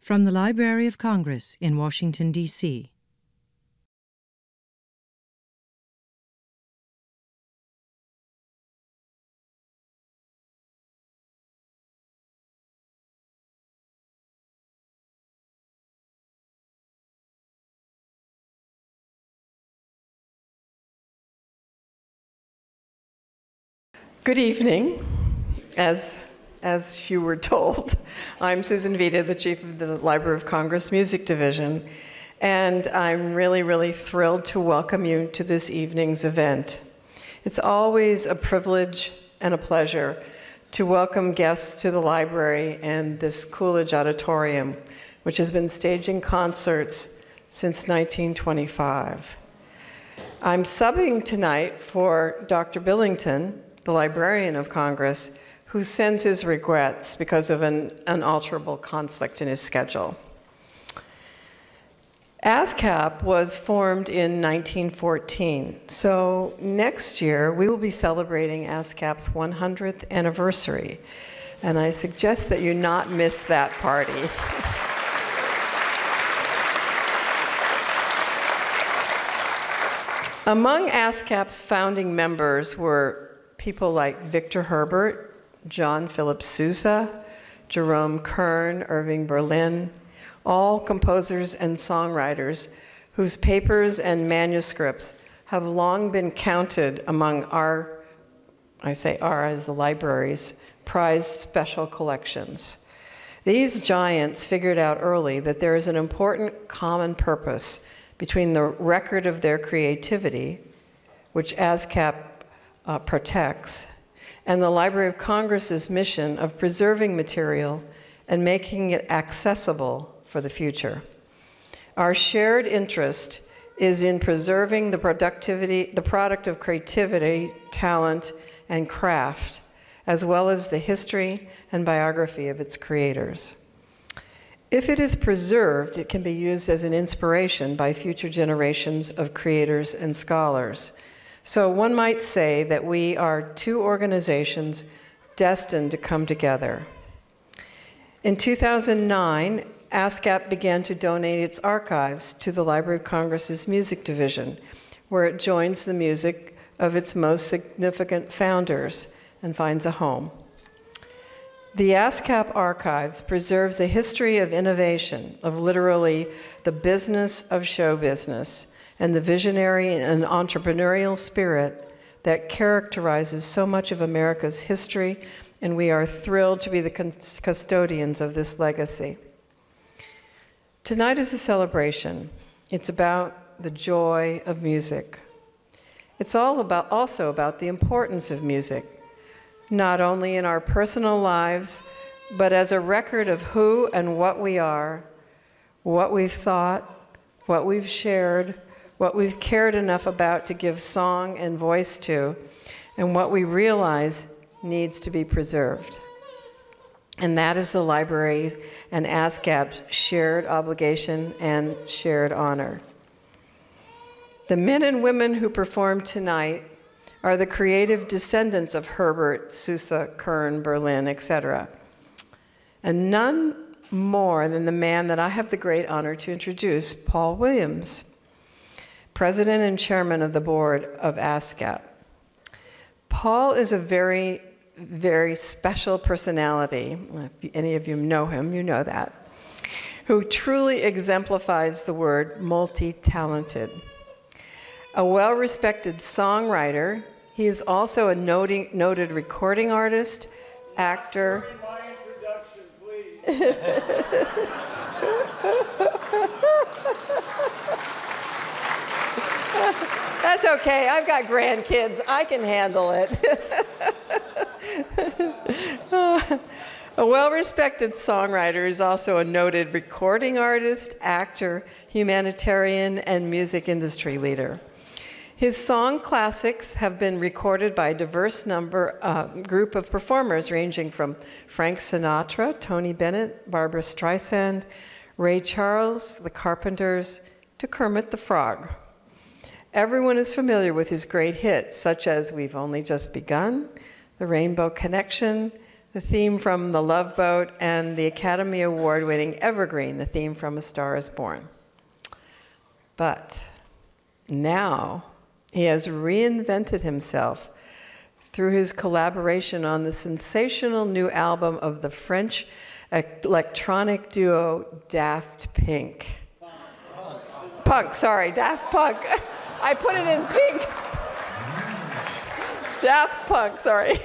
From the Library of Congress in Washington, D.C. Good evening. As you were told, I'm Susan Vita, the Chief of the Library of Congress Music Division, and I'm really thrilled to welcome you to this evening's event. It's always a privilege and a pleasure to welcome guests to the library and this Coolidge Auditorium, which has been staging concerts since 1925. I'm subbing tonight for Dr. Billington, the Librarian of Congress, who sends his regrets because of an unalterable conflict in his schedule. ASCAP was formed in 1914, so next year we will be celebrating ASCAP's 100th anniversary, and I suggest that you not miss that party. Among ASCAP's founding members were people like Victor Herbert, John Philip Sousa, Jerome Kern, Irving Berlin, all composers and songwriters whose papers and manuscripts have long been counted among our, I say our as the library's, prized special collections. These giants figured out early that there is an important common purpose between the record of their creativity, which ASCAP protects, and the Library of Congress's mission of preserving material and making it accessible for the future. Our shared interest is in preserving the product of creativity, talent, and craft, as well as the history and biography of its creators. If it is preserved, it can be used as an inspiration by future generations of creators and scholars. So one might say that we are two organizations destined to come together. In 2009, ASCAP began to donate its archives to the Library of Congress's Music Division, where it joins the music of its most significant founders and finds a home. The ASCAP archives preserves a history of innovation, of literally the business of show business, and the visionary and entrepreneurial spirit that characterizes so much of America's history, and we are thrilled to be the custodians of this legacy. Tonight is a celebration. It's about the joy of music. It's also about the importance of music, not only in our personal lives, but as a record of who and what we are, what we've thought, what we've shared, what we've cared enough about to give song and voice to, and what we realize needs to be preserved. And that is the library and ASCAP's shared obligation and shared honor. The men and women who perform tonight are the creative descendants of Herbert, Sousa, Kern, Berlin, etc. And none more than the man that I have the great honor to introduce, Paul Williams, President and Chairman of the Board of ASCAP. Paul is a very special personality. If any of you know him, you know that, who truly exemplifies the word multi-talented. A well-respected songwriter, he is also a noted recording artist, actor. During my introduction, please. That's okay, I've got grandkids, I can handle it. A well-respected songwriter is also a noted recording artist, actor, humanitarian, and music industry leader. His song classics have been recorded by a diverse group of performers ranging from Frank Sinatra, Tony Bennett, Barbra Streisand, Ray Charles, the Carpenters, to Kermit the Frog. Everyone is familiar with his great hits, such as We've Only Just Begun, The Rainbow Connection, the theme from The Love Boat, and the Academy Award-winning Evergreen, the theme from A Star is Born. But now he has reinvented himself through his collaboration on the sensational new album of the French electronic duo Daft Punk. Daft Punk. I put it in pink. Daft Punk, sorry.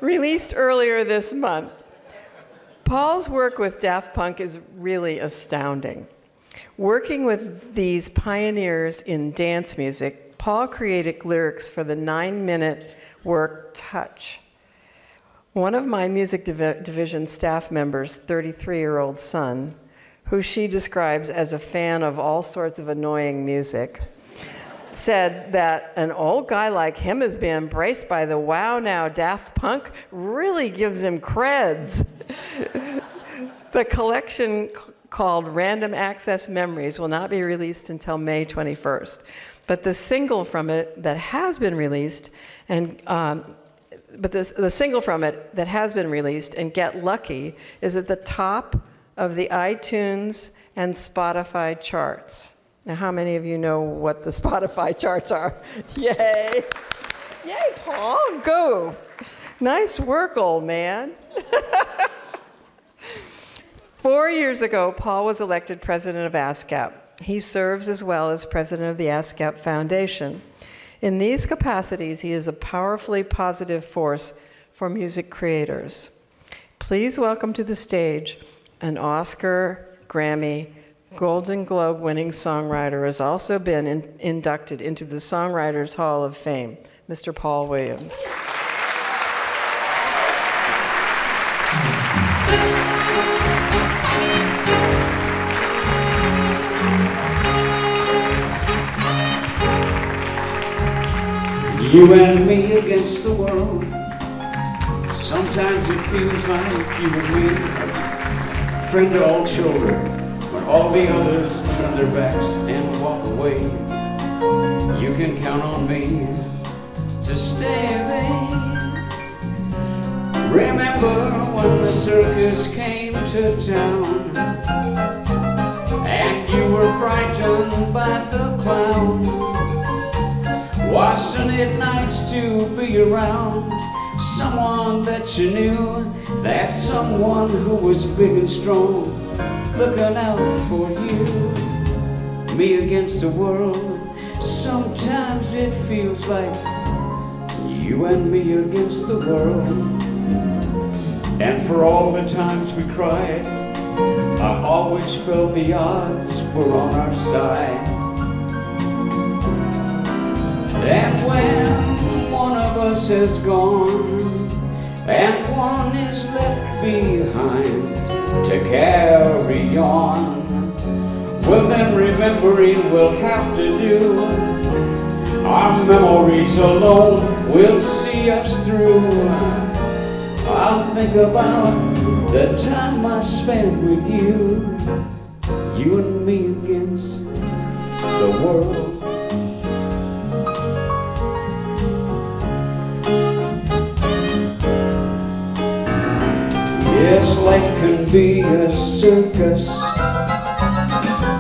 Released earlier this month. Paul's work with Daft Punk is really astounding. Working with these pioneers in dance music, Paul created lyrics for the 9-minute work Touch. One of my music division staff members' 33-year-old son, who she describes as a fan of all sorts of annoying music, said that an old guy like him is being embraced by the wow now Daft Punk really gives him creds. The collection called Random Access Memories will not be released until May 21st. But the single from it that has been released, and the single from it that has been released, and Get Lucky, is at the top of the iTunes and Spotify charts. Now, how many of you know what the Spotify charts are? Yay! Yay, Paul, go! Nice work, old man. 4 years ago, Paul was elected president of ASCAP. He serves as well as president of the ASCAP Foundation. In these capacities, he is a powerfully positive force for music creators. Please welcome to the stage an Oscar, Grammy, Golden Globe winning songwriter who has also been inducted into the Songwriters Hall of Fame, Mr. Paul Williams. You and me against the world. Sometimes it feels like you and me, friend to all children, when all the others turn their backs and walk away. You can count on me to stay, babe. Remember when the circus came to town and you were frightened by the clown? Wasn't it nice to be around someone that you knew, that someone who was big and strong, looking out for you? Me against the world. Sometimes it feels like you and me against the world. And for all the times we cried, I always felt the odds were on our side. And when one of us has gone and one is left behind to carry on, well then remembering will have to do. Our memories alone will see us through. I'll think about the time I spent with you, you and me against the world. Yes, life can be a circus.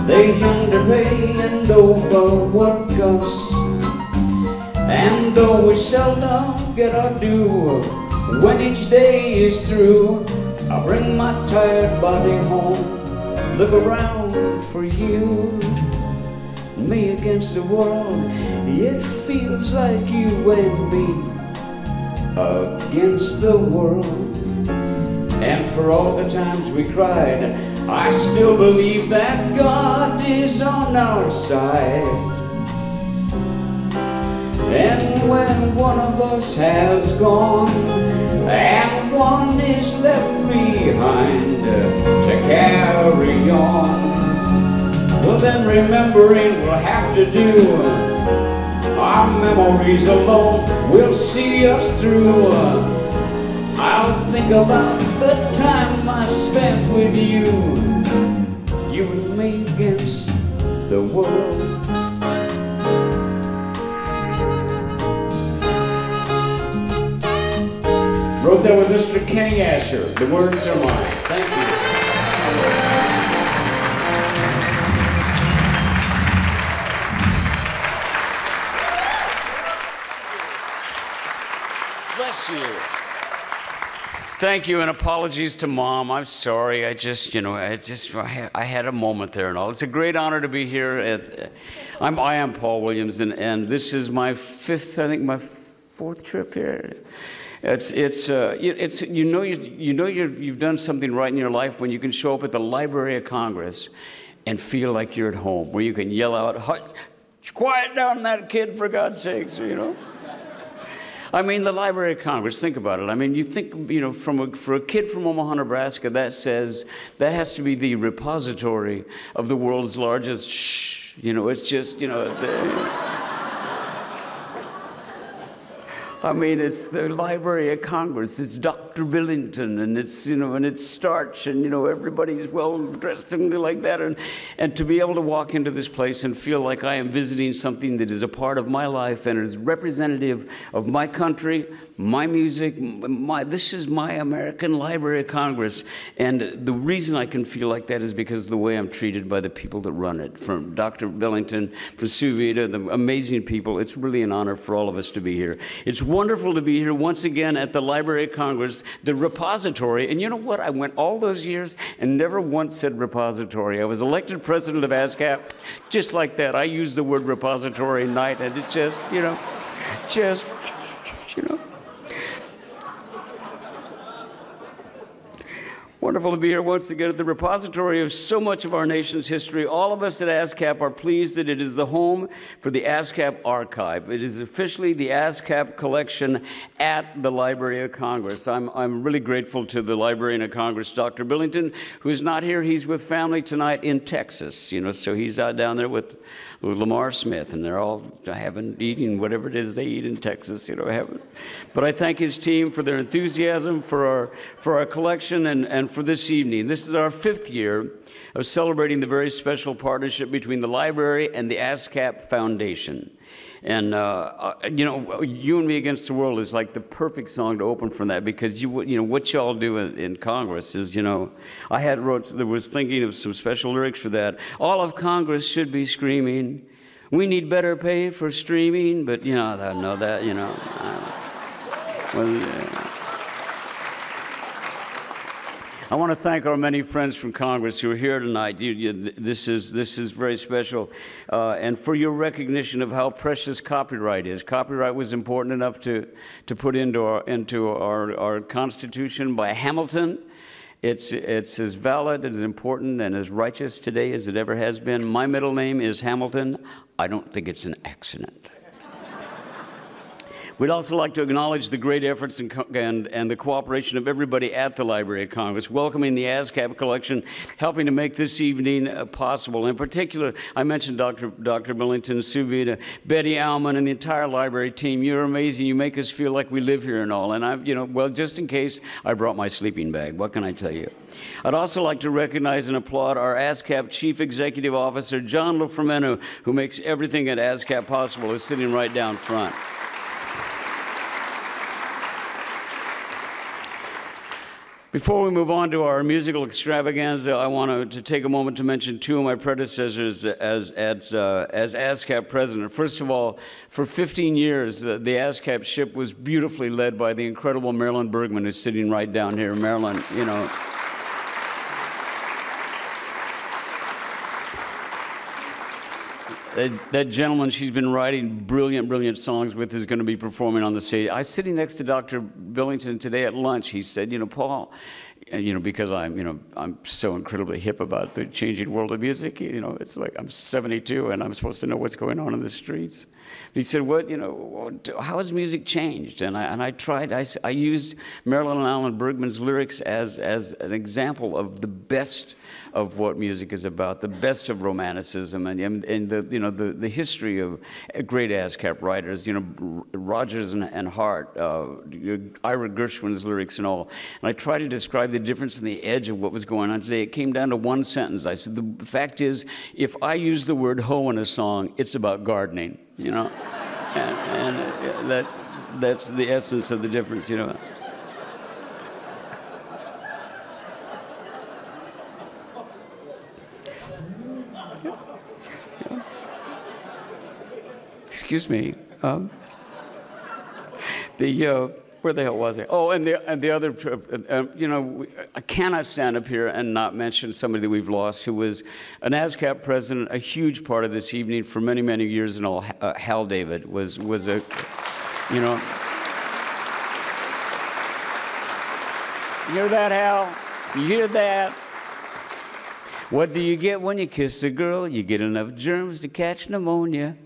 They underpay and overwork us. And though we seldom get our due, when each day is through, I bring my tired body home, look around for you. Me against the world, it feels like you and me against the world. And for all the times we cried, I still believe that God is on our side. And when one of us has gone and one is left behind to carry on, well then remembering will have to do. Our memories alone will see us through. I'll think about the time I spent with you, you and me against the world. Wrote that with Mr. Kenny Asher. The words are mine. Thank you. Bless you. Thank you, and apologies to Mom. I'm sorry. I had a moment there and all. It's a great honor to be here. I am Paul Williams, and this is my my fourth trip here. You've done something right in your life when you can show up at the Library of Congress and feel like you're at home, where you can yell out, "Quiet down that kid, for God's sakes," you know. I mean, the Library of Congress, think about it. I mean, you think, you know, for a kid from Omaha, Nebraska, that has to be the repository of the world's largest you know, it's just, you know, I mean, it's the Library of Congress, it's Dr. Billington, and it's, you know, and it's starch, and, you know, everybody's well dressed and like that, and to be able to walk into this place and feel like I am visiting something that is a part of my life and is representative of my country, my music, this is my American Library of Congress. And the reason I can feel like that is because of the way I'm treated by the people that run it, from Dr. Billington, from Suvita, the amazing people. It's really an honor for all of us to be here. It's wonderful to be here once again at the Library of Congress, the repository. And you know what? I went all those years and never once said repository. I was elected president of ASCAP just like that. I used the word repository night, and it just, you know, Wonderful to be here once again at the repository of so much of our nation's history. All of us at ASCAP are pleased that it is the home for the ASCAP archive. It is officially the ASCAP collection at the Library of Congress. I'm really grateful to the Librarian of Congress, Dr. Billington, who's not here. He's with family tonight in Texas, you know, so he's out down there with Lamar Smith, and they're all eating whatever it is they eat in Texas, you know. But I thank his team for their enthusiasm for our collection and for this evening. This is our 5th year of celebrating the very special partnership between the library and the ASCAP Foundation. And, you know, You and Me Against the World is like the perfect song to open from that, because, you know, what y'all do in Congress is, you know, was thinking of some special lyrics for that. All of Congress should be screaming, we need better pay for streaming, but, you know, I don't know that, you know. I want to thank our many friends from Congress who are here tonight. This is very special, and for your recognition of how precious copyright is. Copyright was important enough to put into our Constitution by Hamilton. It's as valid and as important and as righteous today as it ever has been. My middle name is Hamilton. I don't think it's an accident. We'd also like to acknowledge the great efforts and the cooperation of everybody at the Library of Congress, welcoming the ASCAP collection, helping to make this evening possible. In particular, I mentioned Dr. Billington, Suvita, Betty Alman, and the entire library team. You're amazing. You make us feel like we live here and all. And you know, well, just in case, I brought my sleeping bag. What can I tell you? I'd also like to recognize and applaud our ASCAP Chief Executive Officer, John LaFermento, who makes everything at ASCAP possible, is sitting right down front. Before we move on to our musical extravaganza, I want to take a moment to mention 2 of my predecessors as ASCAP president. First of all, for 15 years, the ASCAP ship was beautifully led by the incredible Marilyn Bergman, who's sitting right down here. Marilyn, you know. That gentleman she's been writing brilliant songs with is going to be performing on the stage. I was sitting next to Dr. Billington today at lunch. He said, you know, Paul, and, you know, because I'm so incredibly hip about the changing world of music, you know, it's like I'm 72 and I'm supposed to know what's going on in the streets. He said, what, you know, how has music changed? And I used Marilyn and Alan Bergman's lyrics as an example of the best of what music is about, the best of romanticism, and the, you know, the history of great ASCAP writers, you know, Rogers and Hart, Ira Gershwin's lyrics and all. And I tried to describe the difference in the edge of what was going on today. It came down to one sentence. I said, the fact is, if I use the word hoe in a song, it's about gardening, you know? and that's the essence of the difference, you know? Excuse me. Where the hell was I? Oh, and the other, you know, I cannot stand up here and not mention somebody that we've lost who was an ASCAP president, a huge part of this evening for many, many years and all. Hal David was a, you know. You hear that, Hal? You hear that? What do you get when you kiss a girl? You get enough germs to catch pneumonia.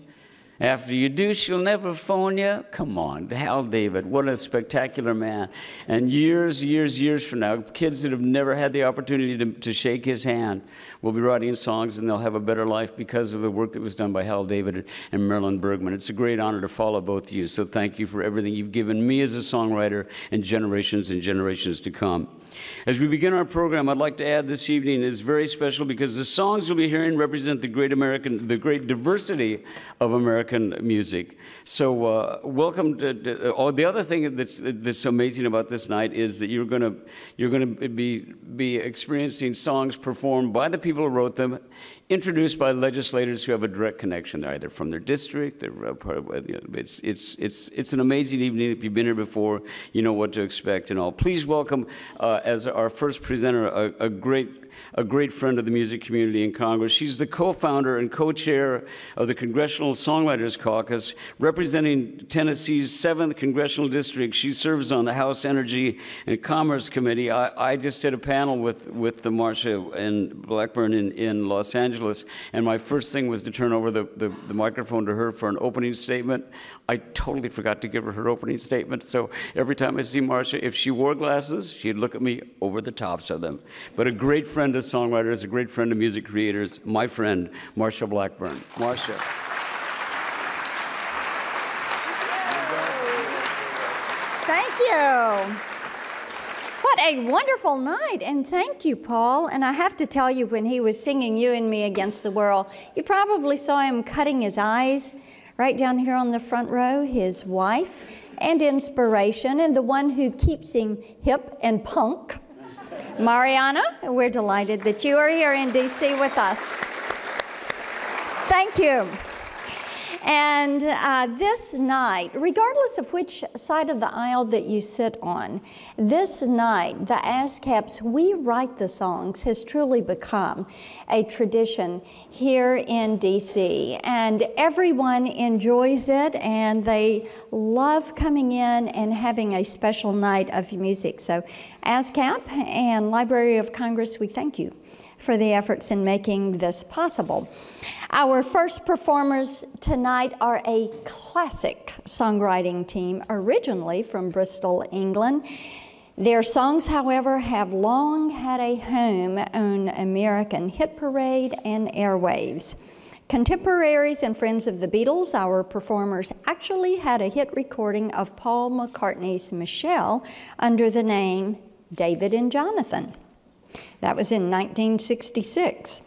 After you do, she'll never phone you. Come on, Hal David, what a spectacular man. And years from now, kids that have never had the opportunity to shake his hand will be writing songs, and they'll have a better life because of the work that was done by Hal David and Marilyn Bergman. It's a great honor to follow both of you, so thank you for everything you've given me as a songwriter and generations to come. As we begin our program, I'd like to add this evening is very special because the songs you'll be hearing represent the great diversity of American music. So welcome to the other thing that's amazing about this night is that you're going to be experiencing songs performed by the people who wrote them, introduced by legislators who have a direct connection. They're either from their district, they're part of, you know, it's an amazing evening. If you've been here before, you know what to expect and all. Please welcome as our first presenter a great friend of the music community in Congress. She's the co-founder and co-chair of the Congressional Songwriters Caucus, representing Tennessee's 7th Congressional District. She serves on the House Energy and Commerce Committee. I just did a panel with the Marsha and Blackburn in Los Angeles, and my first thing was to turn over the microphone to her for an opening statement. I totally forgot to give her opening statement, so every time I see Marsha, if she wore glasses, she'd look at me over the tops of them. But a great friend of songwriters, a great friend of music creators, my friend, Marsha Blackburn. Marsha. Thank you. What a wonderful night, and thank you, Paul. And I have to tell you, when he was singing You and Me Against the World, you probably saw him cutting his eyes right down here on the front row, his wife and inspiration, and the one who keeps him hip and punk, Mariana. We're delighted that you are here in D.C. with us. Thank you. And this night, regardless of which side of the aisle that you sit on, this night, the ASCAP's We Write the Songs has truly become a tradition here in D.C. And everyone enjoys it, and they love coming in and having a special night of music. So ASCAP and Library of Congress, we thank you for the efforts in making this possible. Our first performers tonight are a classic songwriting team, originally from Bristol, England. Their songs, however, have long had a home on American hit parade and airwaves. Contemporaries and friends of the Beatles, our performers actually had a hit recording of Paul McCartney's Michelle under the name David and Jonathan. That was in 1966.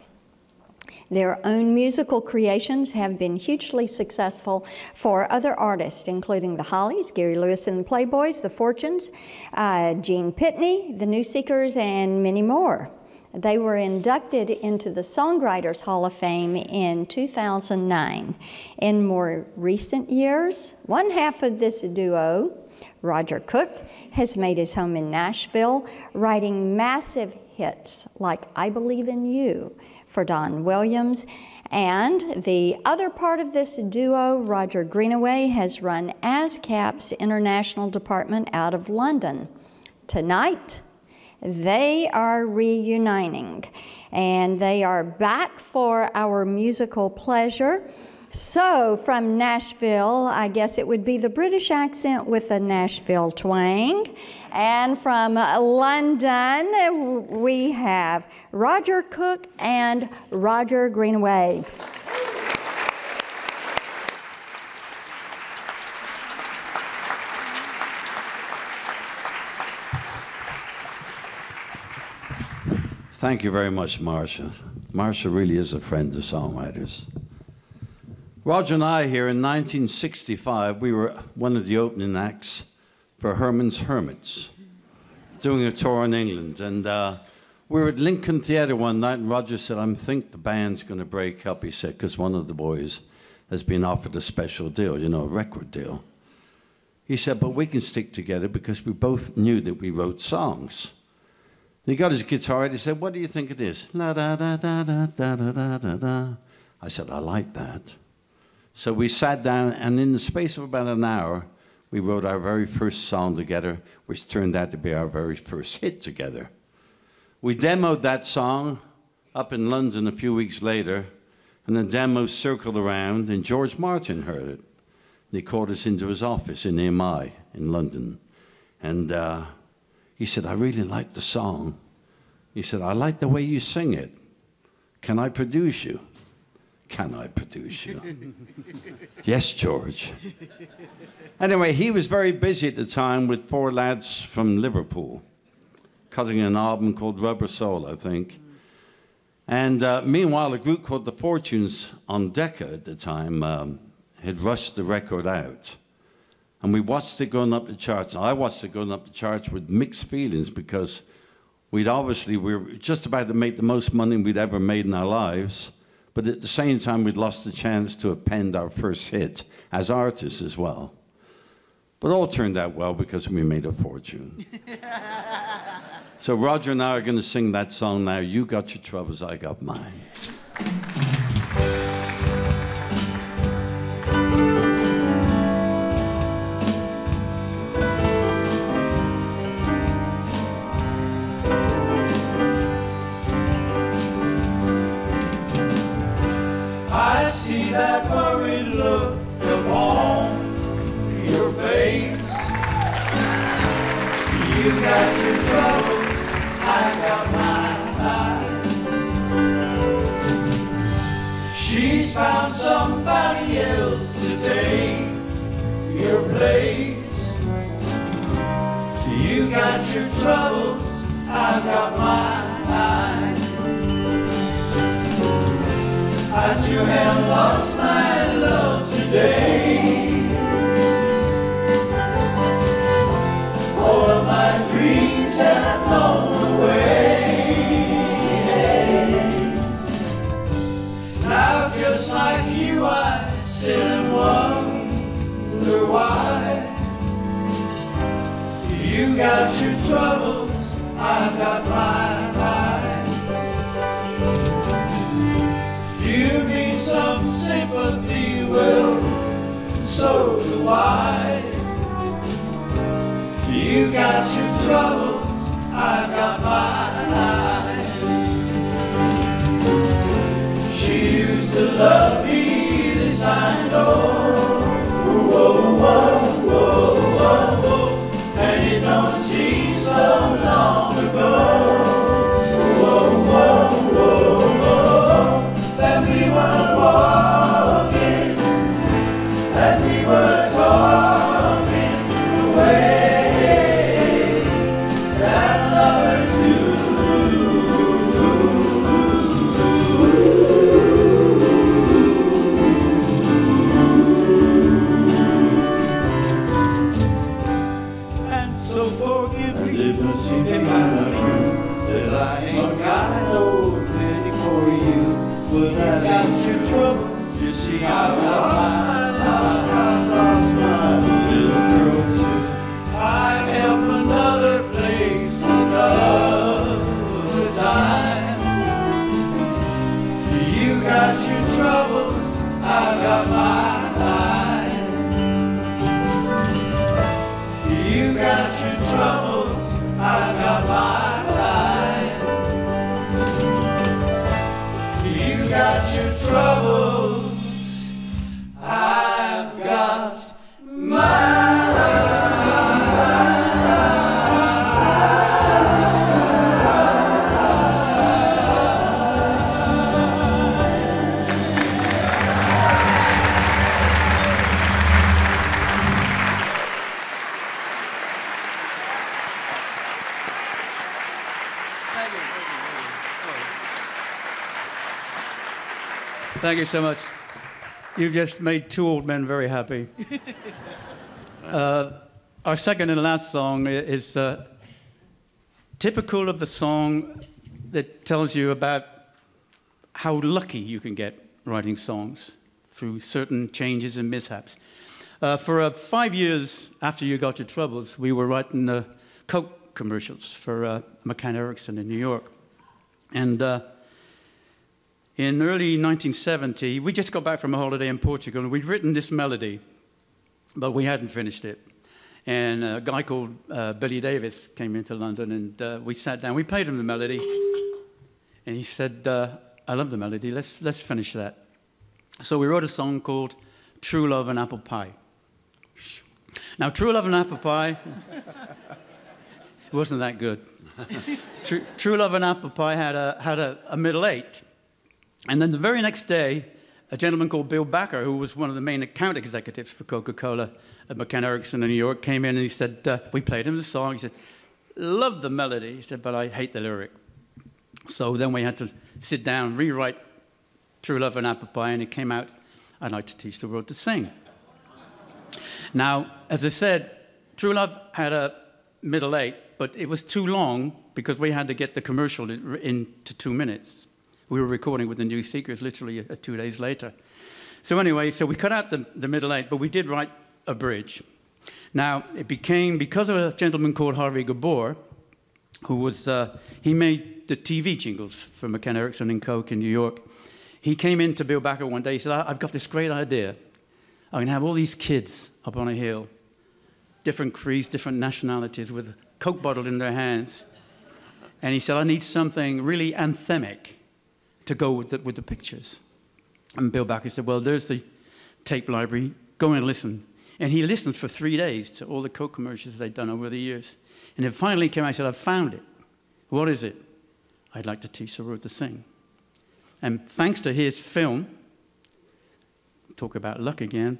Their own musical creations have been hugely successful for other artists, including the Hollies, Gary Lewis and the Playboys, the Fortunes, Gene Pitney, the New Seekers, and many more. They were inducted into the Songwriters Hall of Fame in 2009. In more recent years, one half of this duo, Roger Cook, has made his home in Nashville, writing massive hits like I Believe in You for Don Williams. And the other part of this duo, Roger Greenaway, has run ASCAP's international department out of London. Tonight, they are reuniting, and they are back for our musical pleasure. So from Nashville, I guess it would be the British accent with a Nashville twang. And from London, we have Roger Cook and Roger Greenaway. Thank you very much, Marsha. Marsha really is a friend of songwriters. Roger and I here in 1965, we were one of the opening acts for Herman's Hermits, doing a tour in England. And We were at Lincoln Theatre one night, and Roger said, I think the band's going to break up, he said, because one of the boys has been offered a special deal, you know, a record deal. He said, but we can stick together because we both knew that we wrote songs. And he got his guitar out, he said, what do you think it is? La da da da da da da da da. I said, I like that. So we sat down, and in the space of about an hour, we wrote our very first song together, which turned out to be our very first hit together. We demoed that song up in London a few weeks later, and the demo circled around, and George Martin heard it. And he called us into his office in EMI in London. And he said, I really like the song. He said, I like the way you sing it. Can I produce you? Can I produce you? Yes, George. Anyway, he was very busy at the time with 4 lads from Liverpool, cutting an album called Rubber Soul, I think. And meanwhile, a group called The Fortunes on Decca at the time had rushed the record out. And we watched it going up the charts. I watched it going up the charts with mixed feelings because we were just about to make the most money we'd ever made in our lives. But at the same time, we'd lost the chance to append our first hit as artists as well. But all turned out well because we made a fortune. So Roger and I are going to sing that song now. You got your troubles, I got mine. I see that worried look upon your face. You got your troubles, I got mine. She's found somebody else to take your place. You got your troubles, I got mine. I too have lost my love today. All of my dreams have flown away. Now just like you I sit and wonder why. You got your troubles, I've got mine. You need some sympathy, well, so do I. You got your troubles, I got mine. She used to love me, this I know. Whoa, whoa, whoa, whoa, whoa. And it don't seem so long ago. Whoa, whoa, whoa, whoa. That we were walking, that we were talking the way that lovers do. And so forgive me if I love you, that I ain't got no pity for you. But I got your trouble, you see I lost my little girl too. I help another place another time. You got your troubles, I got mine. You got your troubles, I got mine. Got your troubles, I've got mine. Thank you so much. You've just made 2 old men very happy. Our second and last song is typical of the song that tells you about how lucky you can get writing songs through certain changes and mishaps. For 5 years after You Got Your Troubles, we were writing Coke commercials for McCann Erickson in New York. And in early 1970, we just got back from a holiday in Portugal, and we'd written this melody, but we hadn't finished it. And a guy called Billy Davis came into London, and we sat down. We played him the melody, and he said, I love the melody, let's finish that. So we wrote a song called True Love and Apple Pie. Now, True Love and Apple Pie, it wasn't that good. True Love and Apple Pie had a middle eight. And then the very next day, a gentleman called Bill Backer, who was one of the main account executives for Coca-Cola at McCann Erickson in New York, came in and he said, we played him the song. He said, love the melody. He said, but I hate the lyric. So then we had to sit down, rewrite True Love and Apple Pie, and it came out, I'd like to teach the world to sing. Now, as I said, True Love had a middle eight, but it was too long because we had to get the commercial into 2 minutes. We were recording with the New Seekers literally 2 days later. So anyway, so we cut out the middle eight, but we did write a bridge. Now, it became, because of a gentleman called Harvey Gabor, who was, he made the TV jingles for McCann Erickson and Coke in New York. He came in to Bill Backer one day, he said, I've got this great idea. I'm going to have all these kids up on a hill, different creeds, different nationalities, with a Coke bottle in their hands. And he said, I need something really anthemic to go with the pictures. And Bill Backer said, well, there's the tape library. Go and listen. And he listened for 3 days to all the Coke commercials they'd done over the years. And it finally came out, I said, I've found it. What is it? I'd like to teach the world to sing. And thanks to his film, talk about luck again,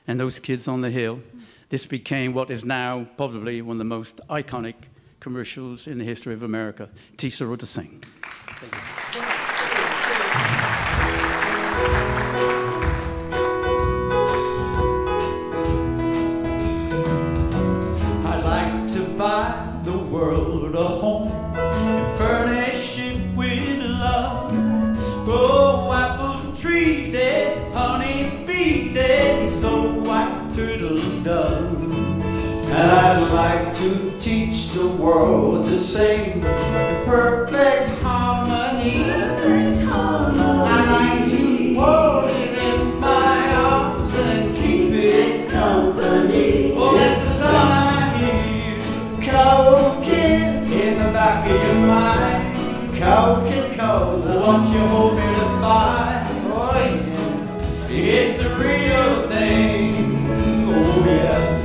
and those kids on the hill, this became what is now probably one of the most iconic commercials in the history of America. Teach the world to sing. Thank you. I'd like to buy the world a home and furnish it with love. Grow apple trees and honey bees and snow white turtle doves. And I'd like to teach the world to sing in perfect harmony. I'd like to hold it in my arms and keep it company. Oh, that's the song I hear. Coke is in the back of your mind. Coca-Cola, won't you hold me to fight? Oh yeah, it's the real thing. Oh yeah.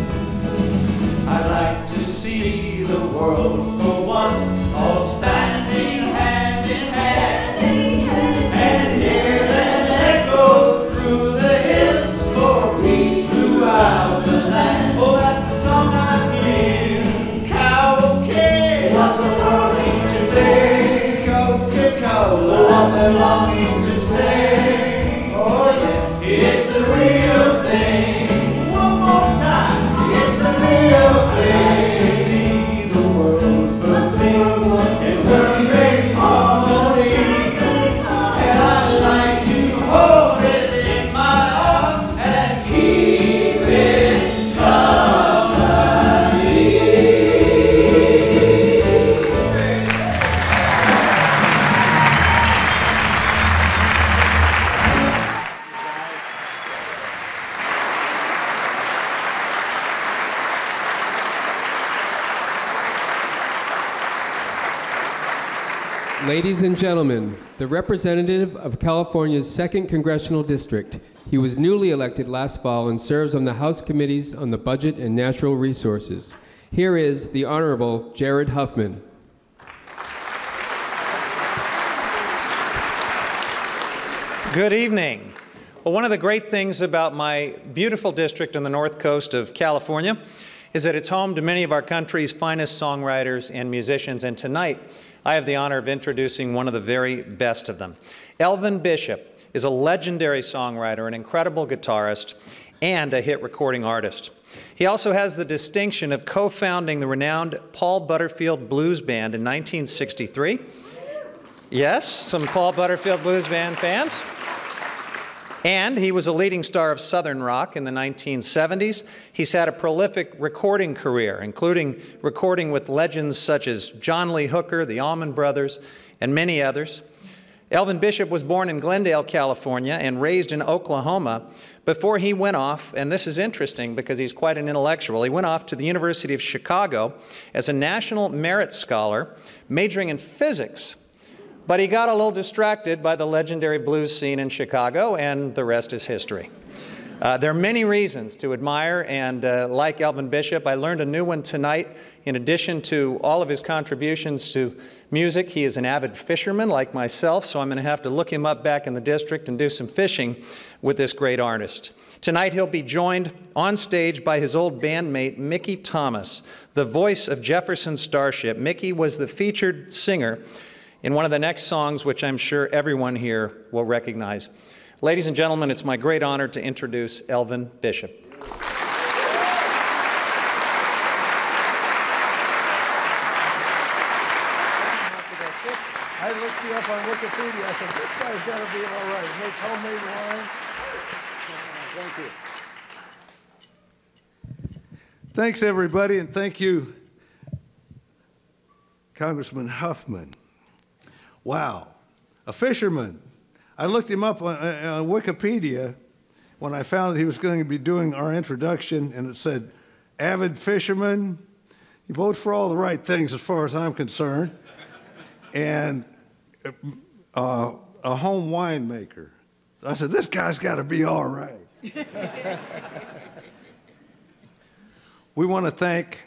I'd like to see the world for once, all standing hand in hand, and hear them echo through the hills for peace throughout the land. Oh, that's the song I hear. Coke, what the world needs today. Coca-Cola, what they're longing to say. Oh yeah, it's the real thing. One more time, it's the real thing. To see the world fulfilled in perfect harmony. And I'd like to hold it in my arms and keep it company. Ladies and gentlemen, the representative of California's 2nd Congressional District. He was newly elected last fall and serves on the House Committees on the Budget and Natural Resources. Here is the Honorable Jared Huffman. Good evening. Well, one of the great things about my beautiful district on the north coast of California is that it's home to many of our country's finest songwriters and musicians, and tonight I have the honor of introducing one of the very best of them. Elvin Bishop is a legendary songwriter, an incredible guitarist, and a hit recording artist. He also has the distinction of co-founding the renowned Paul Butterfield Blues Band in 1963. Yes, some Paul Butterfield Blues Band fans. And he was a leading star of Southern rock in the 1970s. He's had a prolific recording career, including recording with legends such as John Lee Hooker, the Allman Brothers, and many others. Elvin Bishop was born in Glendale, California, and raised in Oklahoma before he went off, and this is interesting because he's quite an intellectual, he went off to the University of Chicago as a National Merit Scholar, majoring in physics. But he got a little distracted by the legendary blues scene in Chicago, and the rest is history. There are many reasons to admire and like Elvin Bishop. I learned a new one tonight. In addition to all of his contributions to music, he is an avid fisherman like myself, so I'm going to have to look him up back in the district and do some fishing with this great artist. Tonight he'll be joined on stage by his old bandmate, Mickey Thomas, the voice of Jefferson Starship. Mickey was the featured singer in one of the next songs, which I'm sure everyone here will recognize. Ladies and gentlemen, it's my great honor to introduce Elvin Bishop. I looked you up on Wikipedia. I said, this guy's got to be all right. He makes homemade wine. Thank you. Thanks, everybody, and thank you, Congressman Huffman. Wow, a fisherman. I looked him up on Wikipedia when I found that he was going to be doing our introduction, and it said, avid fisherman. You vote for all the right things as far as I'm concerned. And a home winemaker. I said, this guy's got to be all right. We want to thank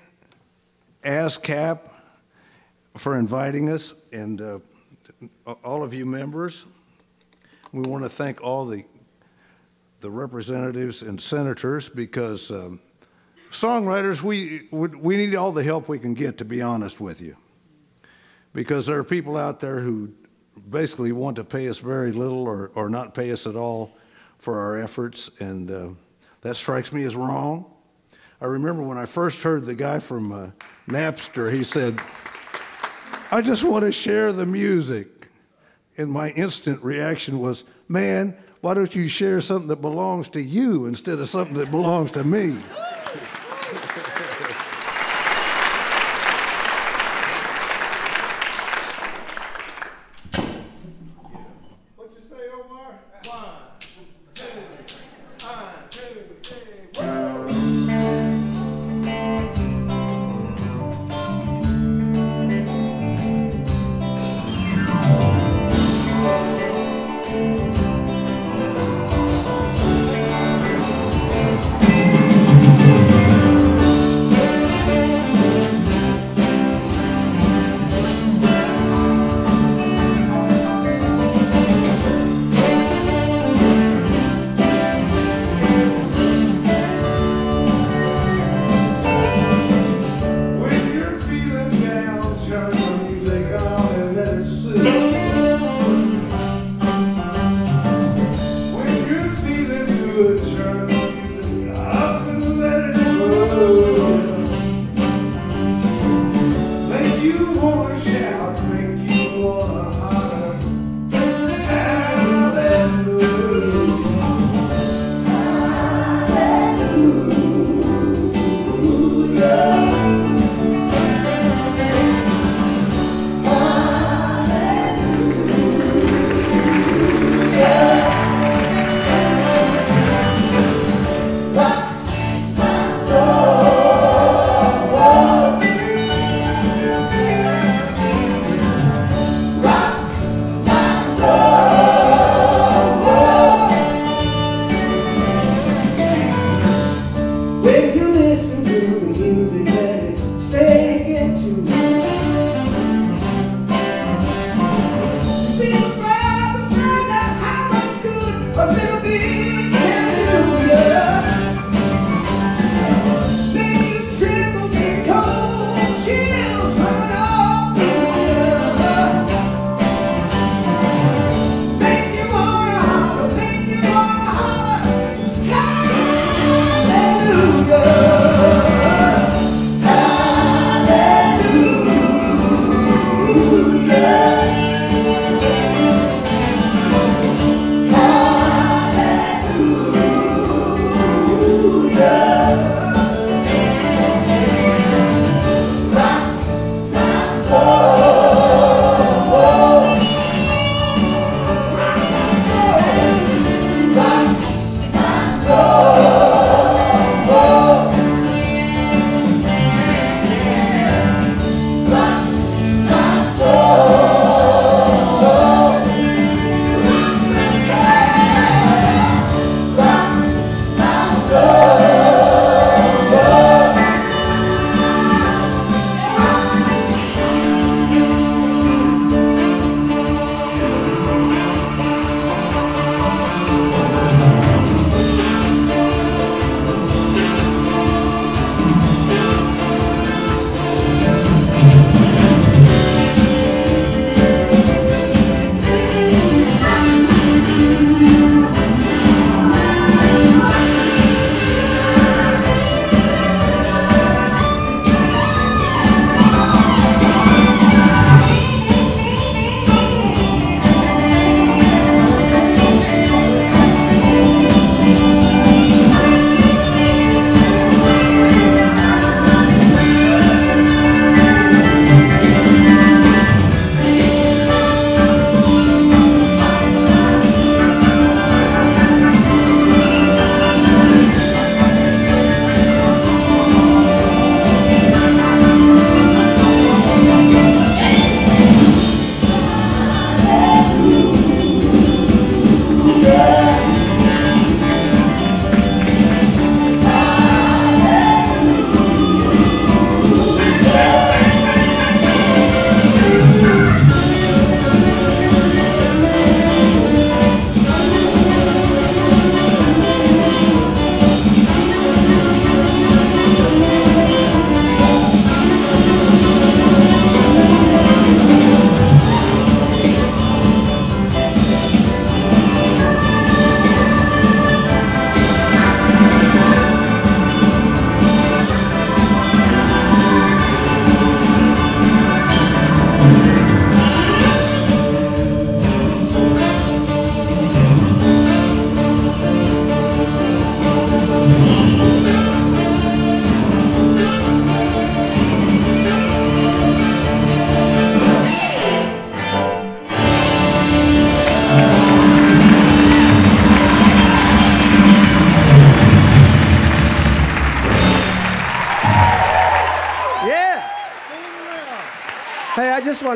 ASCAP for inviting us, and all of you members. We want to thank all the representatives and senators, because songwriters, we need all the help we can get, to be honest with you. Because there are people out there who basically want to pay us very little or not pay us at all for our efforts, and that strikes me as wrong. I remember when I first heard the guy from Napster, he said, I just want to share the music. And my instant reaction was, man, why don't you share something that belongs to you instead of something that belongs to me?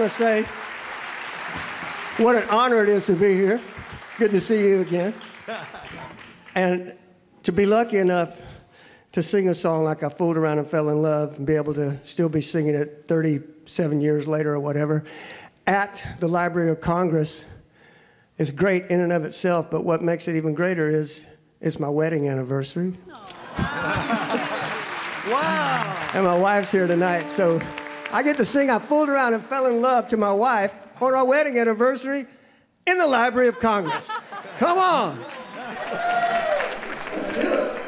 to say what an honor it is to be here. Good to see you again. And to be lucky enough to sing a song like I Fooled Around and Fell in Love and be able to still be singing it 37 years later or whatever at the Library of Congress is great in and of itself, but what makes it even greater is it's my wedding anniversary. Wow. And my wife's here tonight, so I get to sing I Fooled Around and Fell in Love to my wife on our wedding anniversary in the Library of Congress. Come on. Let's do it.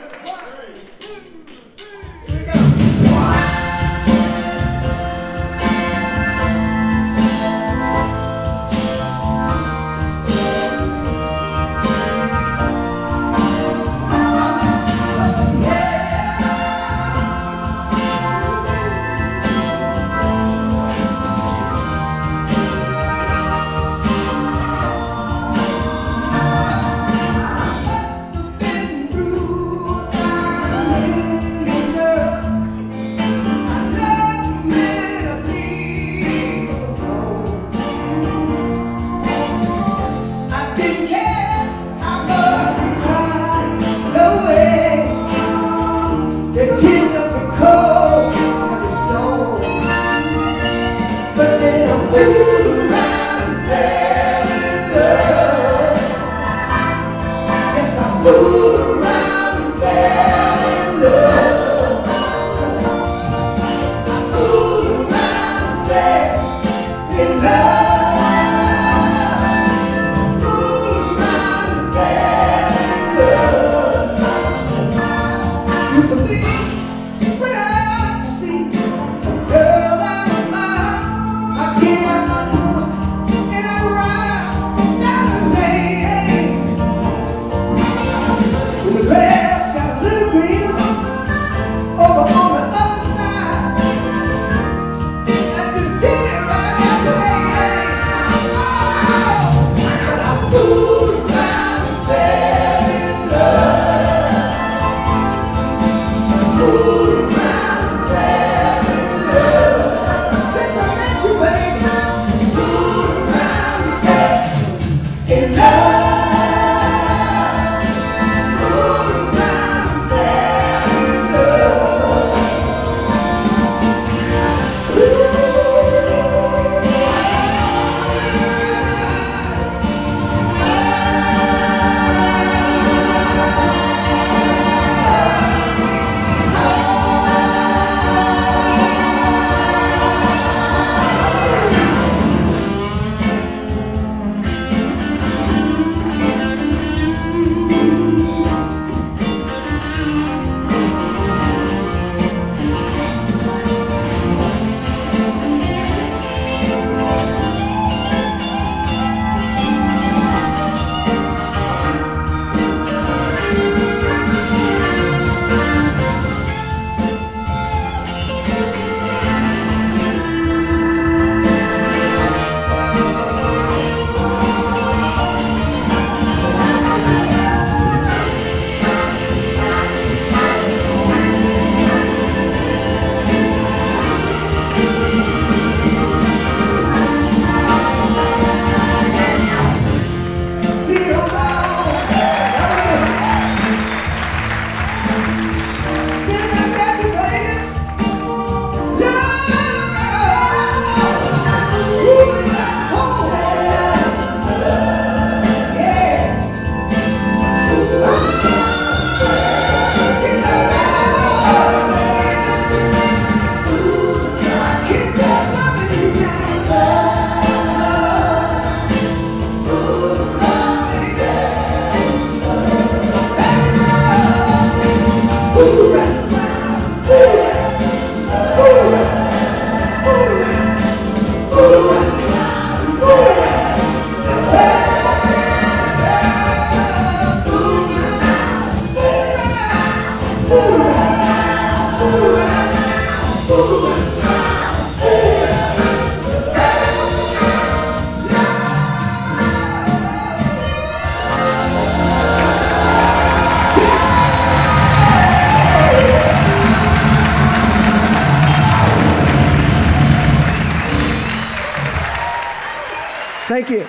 Thank you.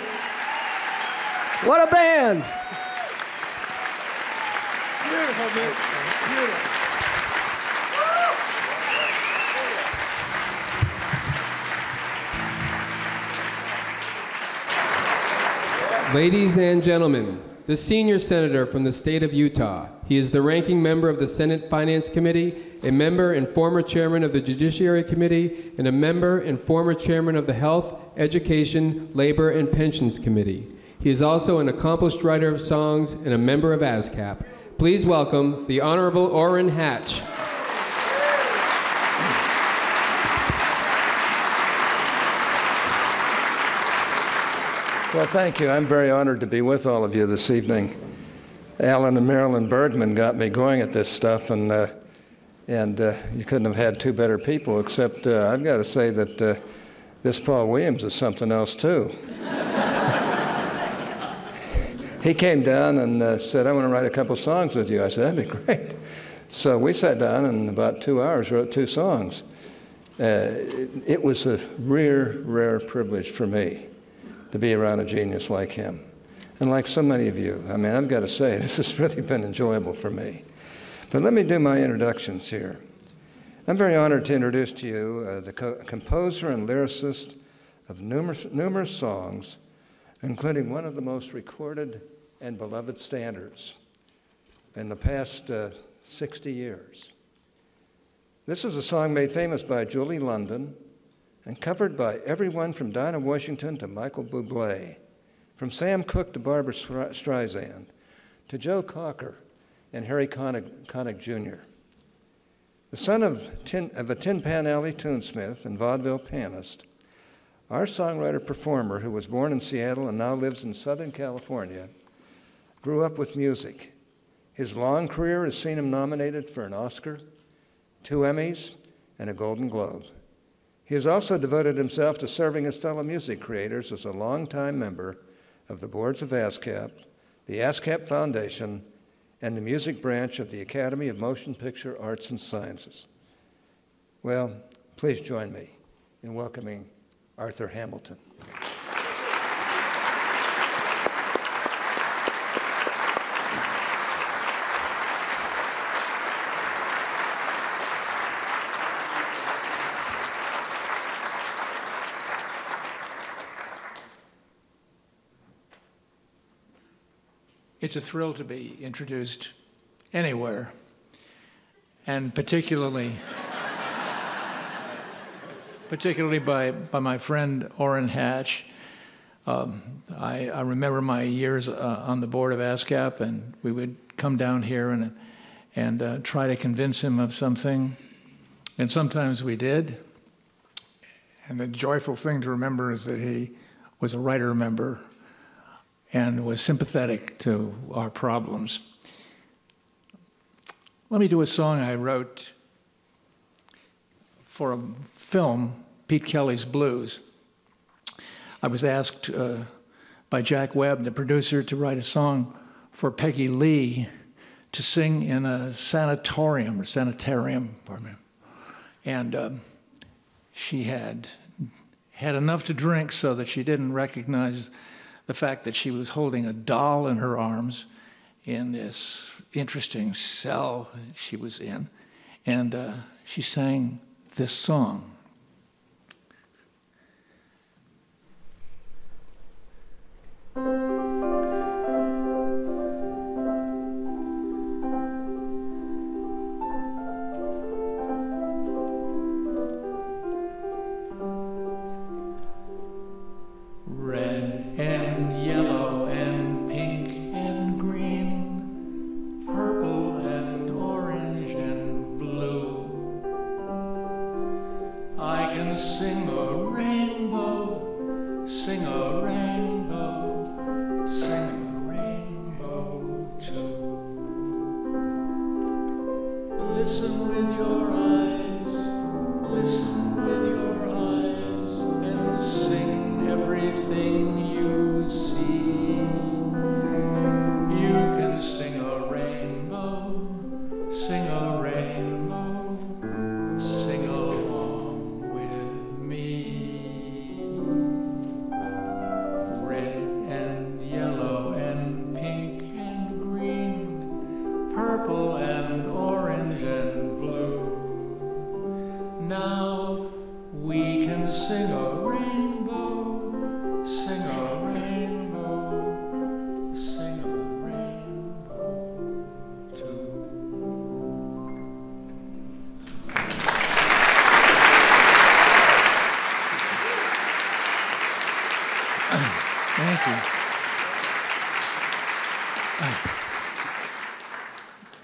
What a band. Beautiful, man. Beautiful. Ladies and gentlemen, the senior senator from the state of Utah. He is the ranking member of the Senate Finance Committee, a member and former chairman of the Judiciary Committee, and a member and former chairman of the Health, Education, Labor, and Pensions Committee. He is also an accomplished writer of songs and a member of ASCAP. Please welcome the Honorable Orrin Hatch. Well, thank you. I'm very honored to be with all of you this evening. Alan and Marilyn Bergman got me going at this stuff, and you couldn't have had two better people, except I've got to say that this Paul Williams is something else, too. He came down and said, I want to write a couple songs with you. I said, that'd be great. So we sat down and in about 2 hours wrote 2 songs. It was a rare privilege for me to be around a genius like him. And like so many of you, I mean, I've got to say, this has really been enjoyable for me. But let me do my introductions here. I'm very honored to introduce to you the composer and lyricist of numerous songs, including one of the most recorded and beloved standards in the past 60 years. This is a song made famous by Julie London and covered by everyone from Dinah Washington to Michael Bublé, from Sam Cooke to Barbra Streisand, to Joe Cocker and Harry Connick Jr. The son of a Tin Pan Alley tunesmith and vaudeville pianist, our songwriter-performer, who was born in Seattle and now lives in Southern California, grew up with music. His long career has seen him nominated for an Oscar, 2 Emmys, and a Golden Globe. He has also devoted himself to serving his fellow music creators as a longtime member of the boards of ASCAP, the ASCAP Foundation, and the music branch of the Academy of Motion Picture Arts and Sciences. Well, please join me in welcoming Arthur Hamilton. It's a thrill to be introduced anywhere, and particularly by my friend Orrin Hatch. I remember my years on the board of ASCAP, and we would come down here and try to convince him of something, and sometimes we did. And the joyful thing to remember is that he was a writer member and was sympathetic to our problems. Let me do a song I wrote for a film, Pete Kelly's Blues. I was asked by Jack Webb, the producer, to write a song for Peggy Lee to sing in a sanitarium, pardon me. And she had enough to drink so that she didn't recognize the fact that she was holding a doll in her arms in this interesting cell she was in. And she sang this song. Listen with your eyes and sing everything you Thank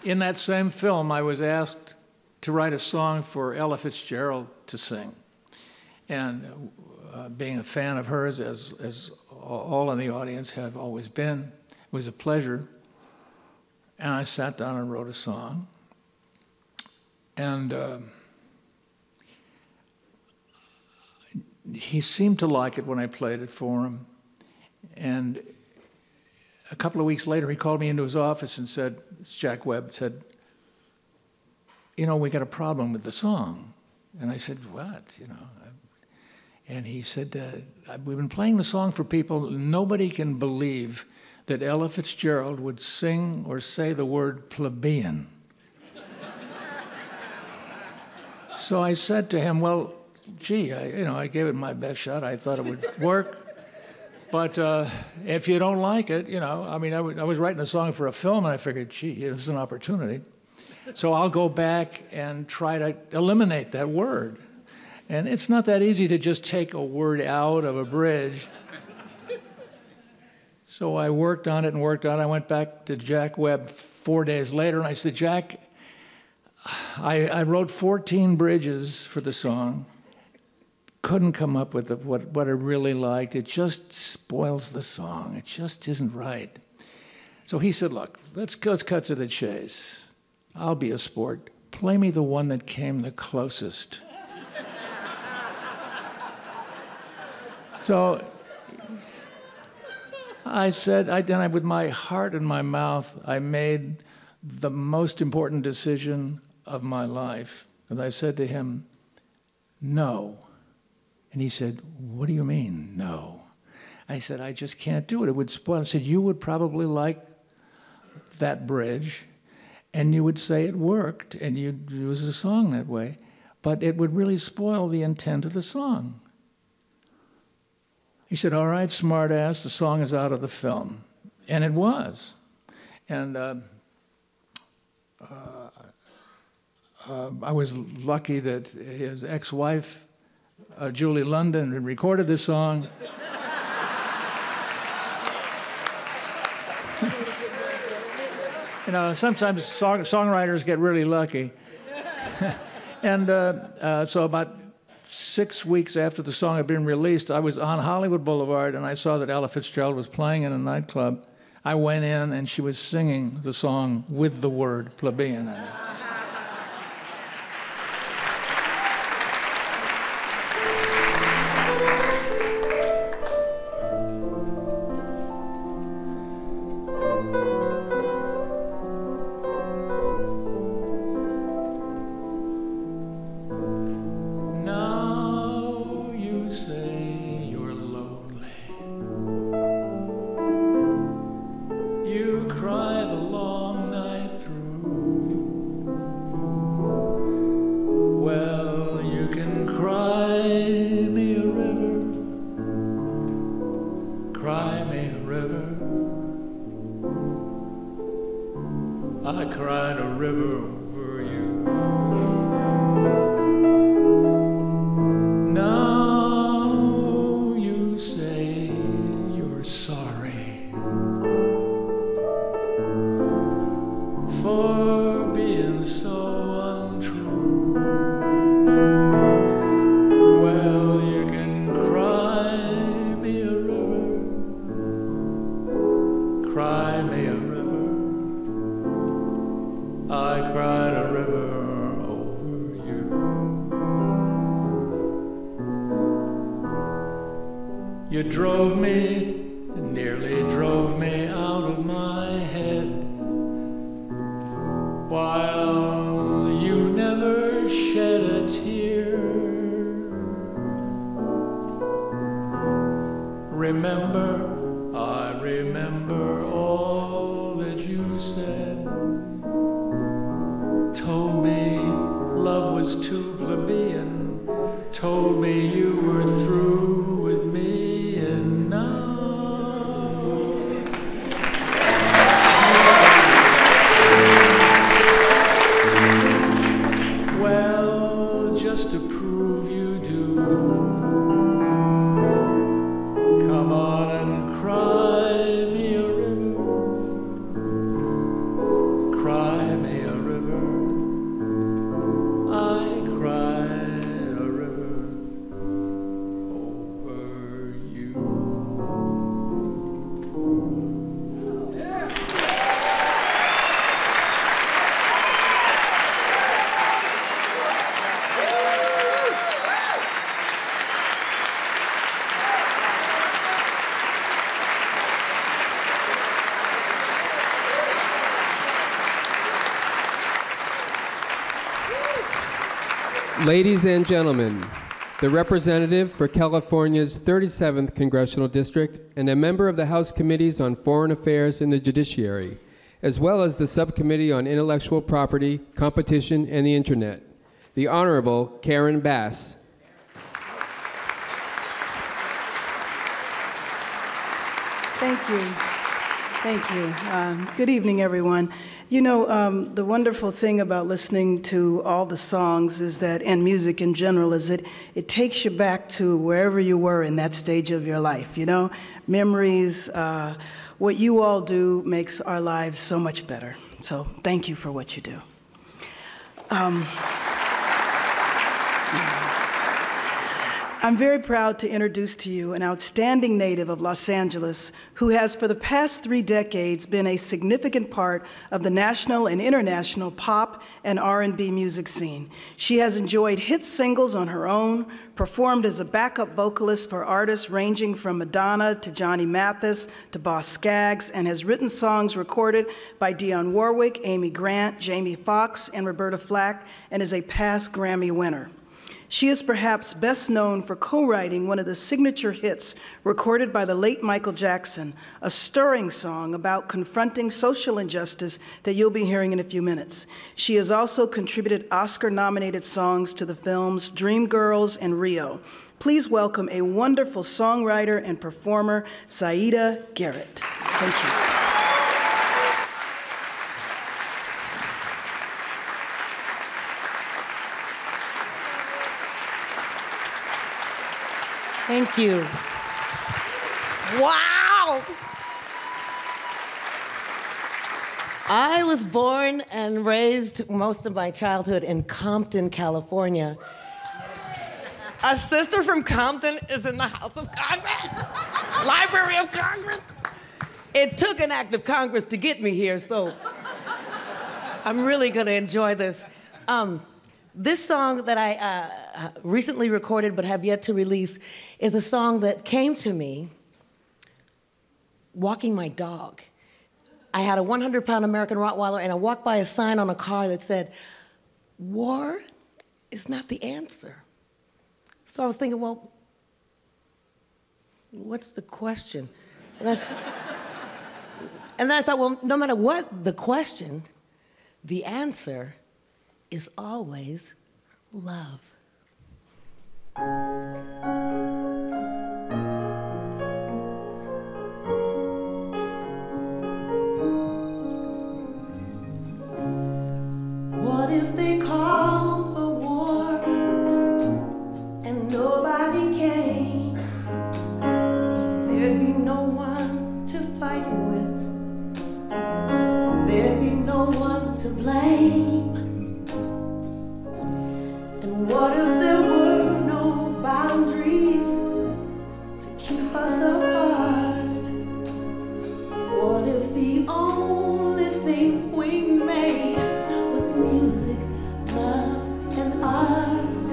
you. In that same film, I was asked to write a song for Ella Fitzgerald to sing. And being a fan of hers, as all in the audience have always been, it was a pleasure. And I sat down and wrote a song. And he seemed to like it when I played it for him. And a couple of weeks later, he called me into his office and said, it's Jack Webb, said, you know, we got a problem with the song. And I said, what? You know. And he said, we've been playing the song for people. Nobody can believe that Ella Fitzgerald would sing or say the word plebeian. So I said to him, well, gee, I gave it my best shot. I thought it would work. But if you don't like it, I mean, I was writing a song for a film, and I figured, gee, here's an opportunity. So I'll go back and try to eliminate that word. And it's not that easy to just take a word out of a bridge. So I worked on it and worked on it. I went back to Jack Webb 4 days later, and I said, Jack, I wrote 14 bridges for the song. Couldn't come up with what I really liked. It just spoils the song. It just isn't right. So he said, look, let's cut to the chase. I'll be a sport. Play me the one that came the closest. So I said, with my heart in my mouth, I made the most important decision of my life. And I said to him, no. And he said, what do you mean, no? I said, I just can't do it. It would spoil. I said, you would probably like that bridge, and you would say it worked, and you'd use the song that way, but it would really spoil the intent of the song. He said, all right, smart ass, the song is out of the film. And it was. And I was lucky that his ex-wife, Julie London, had recorded this song. Sometimes songwriters get really lucky. And so about 6 weeks after the song had been released, I was on Hollywood Boulevard, and I saw that Ella Fitzgerald was playing in a nightclub. I went in, and she was singing the song with the word plebeian in it. You drove me, nearly drove me out of my head, while you never shed a tear. Remember, I remember all that you said. Told me love was too plebeian, told me you were through with me. Come on and cry. Ladies and gentlemen, the representative for California's 37th Congressional District and a member of the House Committees on Foreign Affairs and the Judiciary, as well as the Subcommittee on Intellectual Property, Competition, and the Internet, the Honorable Karen Bass. Thank you. Thank you. Good evening, everyone. You know, the wonderful thing about listening to all the songs is that, and music in general, is that it takes you back to wherever you were in that stage of your life, you know? Memories, what you all do makes our lives so much better. So thank you for what you do. I'm very proud to introduce to you an outstanding native of Los Angeles who has for the past 3 decades been a significant part of the national and international pop and R&B music scene. She has enjoyed hit singles on her own, performed as a backup vocalist for artists ranging from Madonna to Johnny Mathis to Boss Skaggs, and has written songs recorded by Dionne Warwick, Amy Grant, Jamie Foxx, and Roberta Flack, and is a past Grammy winner. She is perhaps best known for co-writing one of the signature hits recorded by the late Michael Jackson, a stirring song about confronting social injustice that you'll be hearing in a few minutes. She has also contributed Oscar-nominated songs to the films Dreamgirls and Rio. Please welcome a wonderful songwriter and performer, Siedah Garrett. Thank you. Thank you. Wow! I was born and raised most of my childhood in Compton, California. A sister from Compton is in the House of Congress, Library of Congress. It took an act of Congress to get me here, so I'm really gonna enjoy this. This song that I recently recorded but have yet to release is a song that came to me walking my dog. I had a 100-pound American Rottweiler, and I walked by a sign on a car that said, "War is not the answer." So I was thinking, well, what's the question? And then I thought, well, no matter what the question, the answer is always love. What if they called a war and nobody came? There'd be no one to fight with. There'd be no one to blame. What if there were no boundaries to keep us apart? What if the only thing we made was music, love, and art?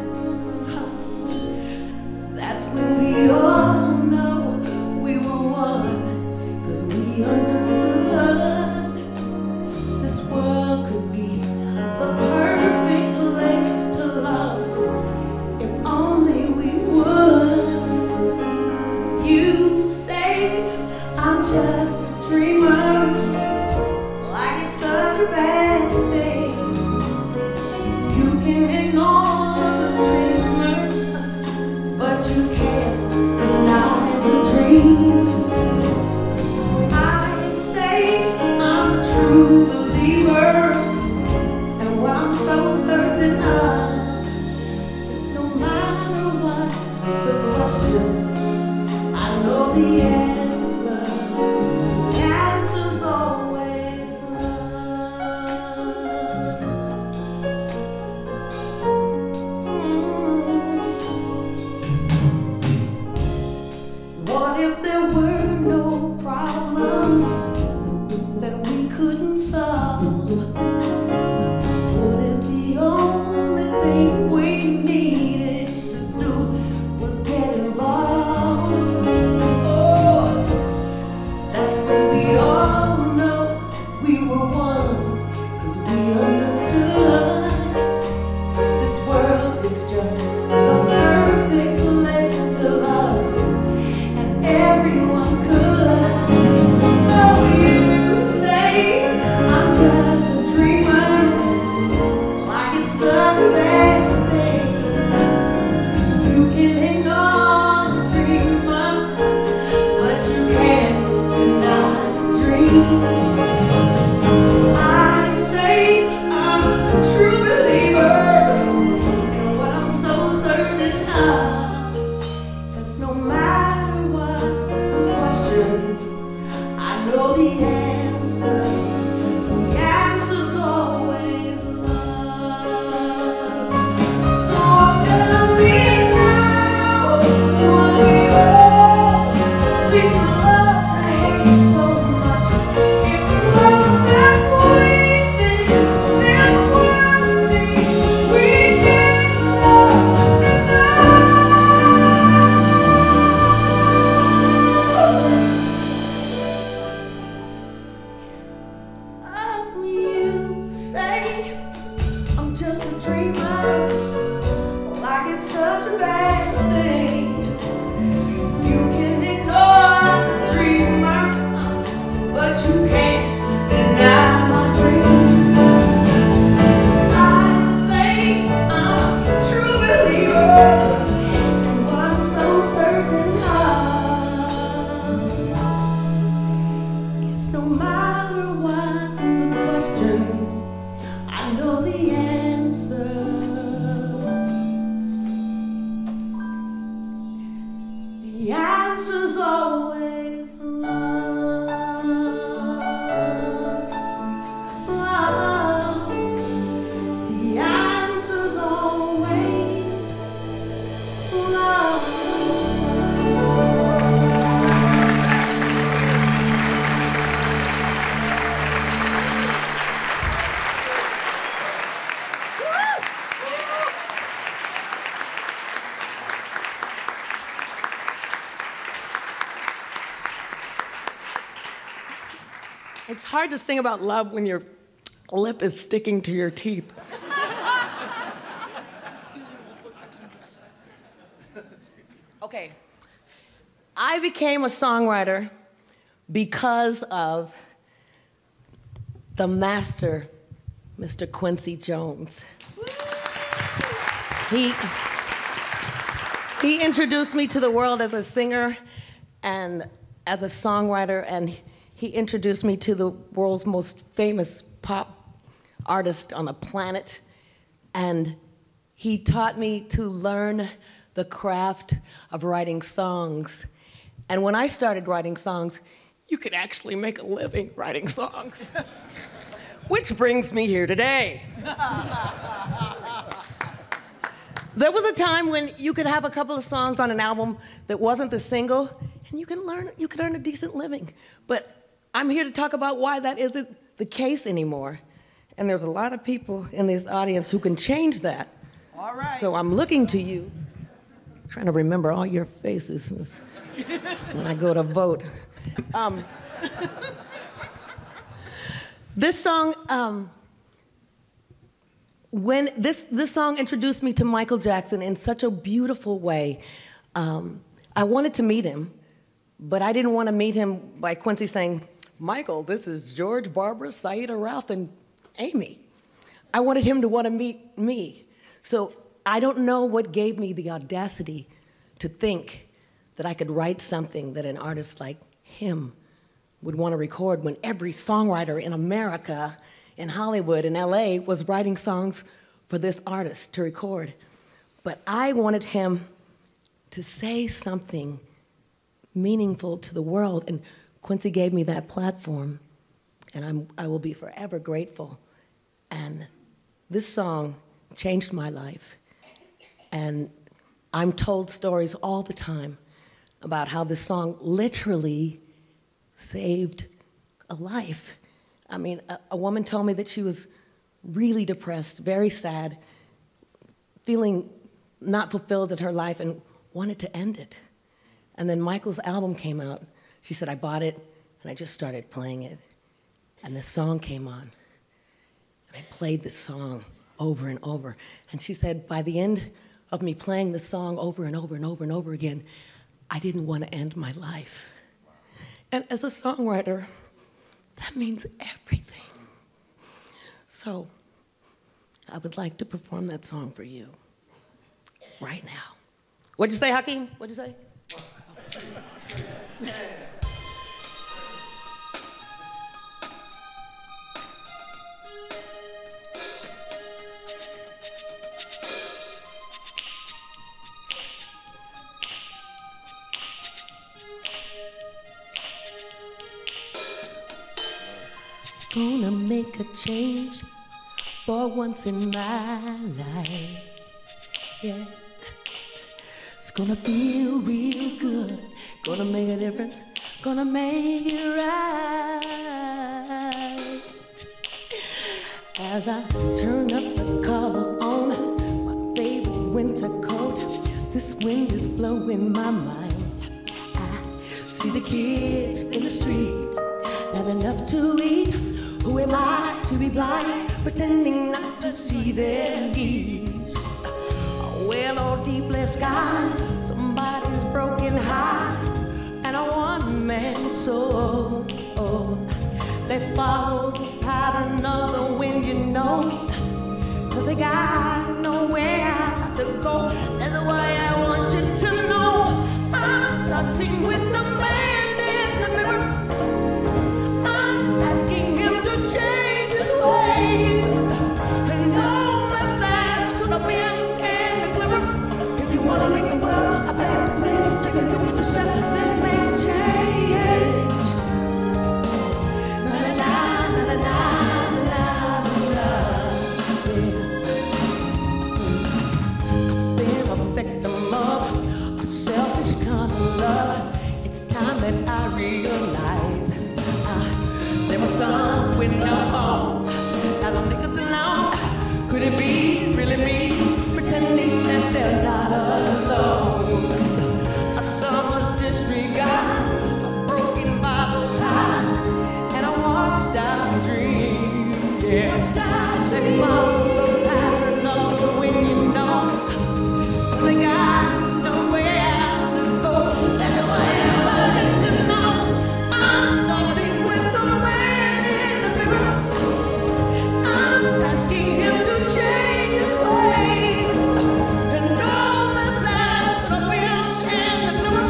That's when we all know we were one, 'cause we understood this world could be the perfect place to love. Just a dreamer, like it's such a bad thing. You can ignore the dreamer, but you can't deny the dream. I say I'm a true believer, and what I'm so certain of is no matter what the question, I know the answer. no matter what the question, I know the answer. The answer's always love. Love. The answer's always love. It's hard to sing about love when your lip is sticking to your teeth. Okay. I became a songwriter because of the master, Mr. Quincy Jones. He introduced me to the world as a singer and as a songwriter, and he introduced me to the world's most famous pop artist on the planet. And he taught me to learn the craft of writing songs. And when I started writing songs, you could actually make a living writing songs. Which brings me here today. There was a time when you could have a couple of songs on an album that wasn't the single, and you could earn a decent living. But I'm here to talk about why that isn't the case anymore. And there's a lot of people in this audience who can change that. All right. So I'm looking to you, trying to remember all your faces when I go to vote. This song, when this song introduced me to Michael Jackson in such a beautiful way. I wanted to meet him, but I didn't want to meet him by Quincy saying, "Michael, this is George, Barbara, Siedah, Ralph, and Amy." I wanted him to want to meet me. So I don't know what gave me the audacity to think that I could write something that an artist like him would want to record when every songwriter in America, in Hollywood, in LA, was writing songs for this artist to record. But I wanted him to say something meaningful to the world, and Quincy gave me that platform, and I will be forever grateful. And this song changed my life. And I'm told stories all the time about how this song literally saved a life. I mean, a woman told me that she was really depressed, very sad, feeling not fulfilled in her life and wanted to end it. And then Michael's album came out. She said, I bought it, and I just started playing it. And this song came on. And I played this song over and over. And she said, by the end of me playing the song over and over and over and over again, I didn't want to end my life. And as a songwriter, that means everything. So I would like to perform that song for you right now. What'd you say, Hakeem? What'd you say? Gonna make a change for once in my life, yeah. It's gonna feel real good, gonna make a difference, gonna make it right. As I turn up the collar on my favorite winter coat, this wind is blowing my mind. I see the kids in the street, not enough to eat. Who am I to be blind, pretending not to see their needs? Well, oh, deep sky, somebody's broken heart, and a one-man soul. They follow the pattern of the wind, you know, 'cause they got nowhere to go. That's why I want you to know I'm starting with the man in the mirror. sun with no home. As I'm nickel alone, could it be really me pretending that they're not alone? A summer's disregard, a broken Bible tie, and a washed out dream. Yes, they follow the pattern of the wind, you know. They got nowhere to go. That's why I need to know. I'm starting with the man in the mirror. I'm asking him to change his ways. And no message but a will and a glimmer.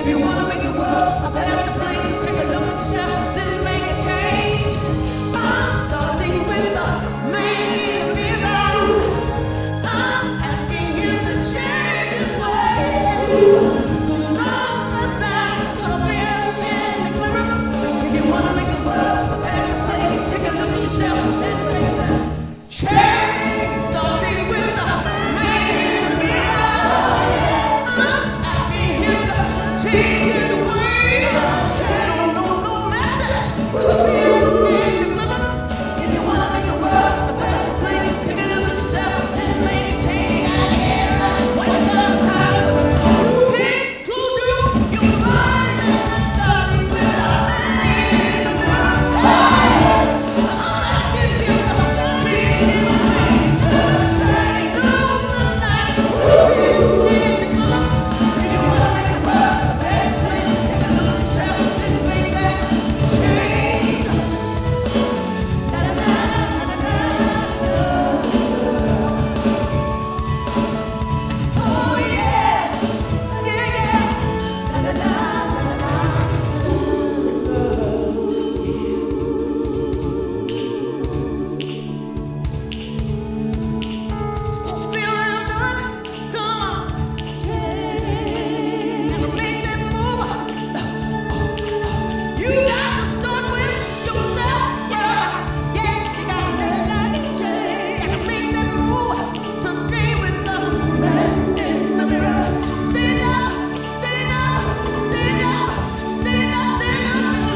If you want to make the world a better place, take a look at yourself, then make a change. I'm starting with the man in the mirror. I'm asking him to change his ways. 'Cause no message but a will and a glimmer. If you want to make the world a better place, take a look at yourself and make that change. Starting with the man in the mirror. I'm asking him to change his ways. No message but a will and a glimmer. If you want to make the world a better place, take a look at yourself and make a change. When it comes time to close your mind, and starting with the man in the mirror. I'm asking you to change your mind. Change no message but a will and a glimmer. If you want to make the world a better place, take a look at yourself and make that change. Oh yeah, yeah, yeah. Feel real good. Come on, change. Make that move. You got to start with yourself. Yeah, yeah. You got to make that change. Gotta make that move to stay with the man in the mirror. Stand up, stand up, stand up, stand up, stand up and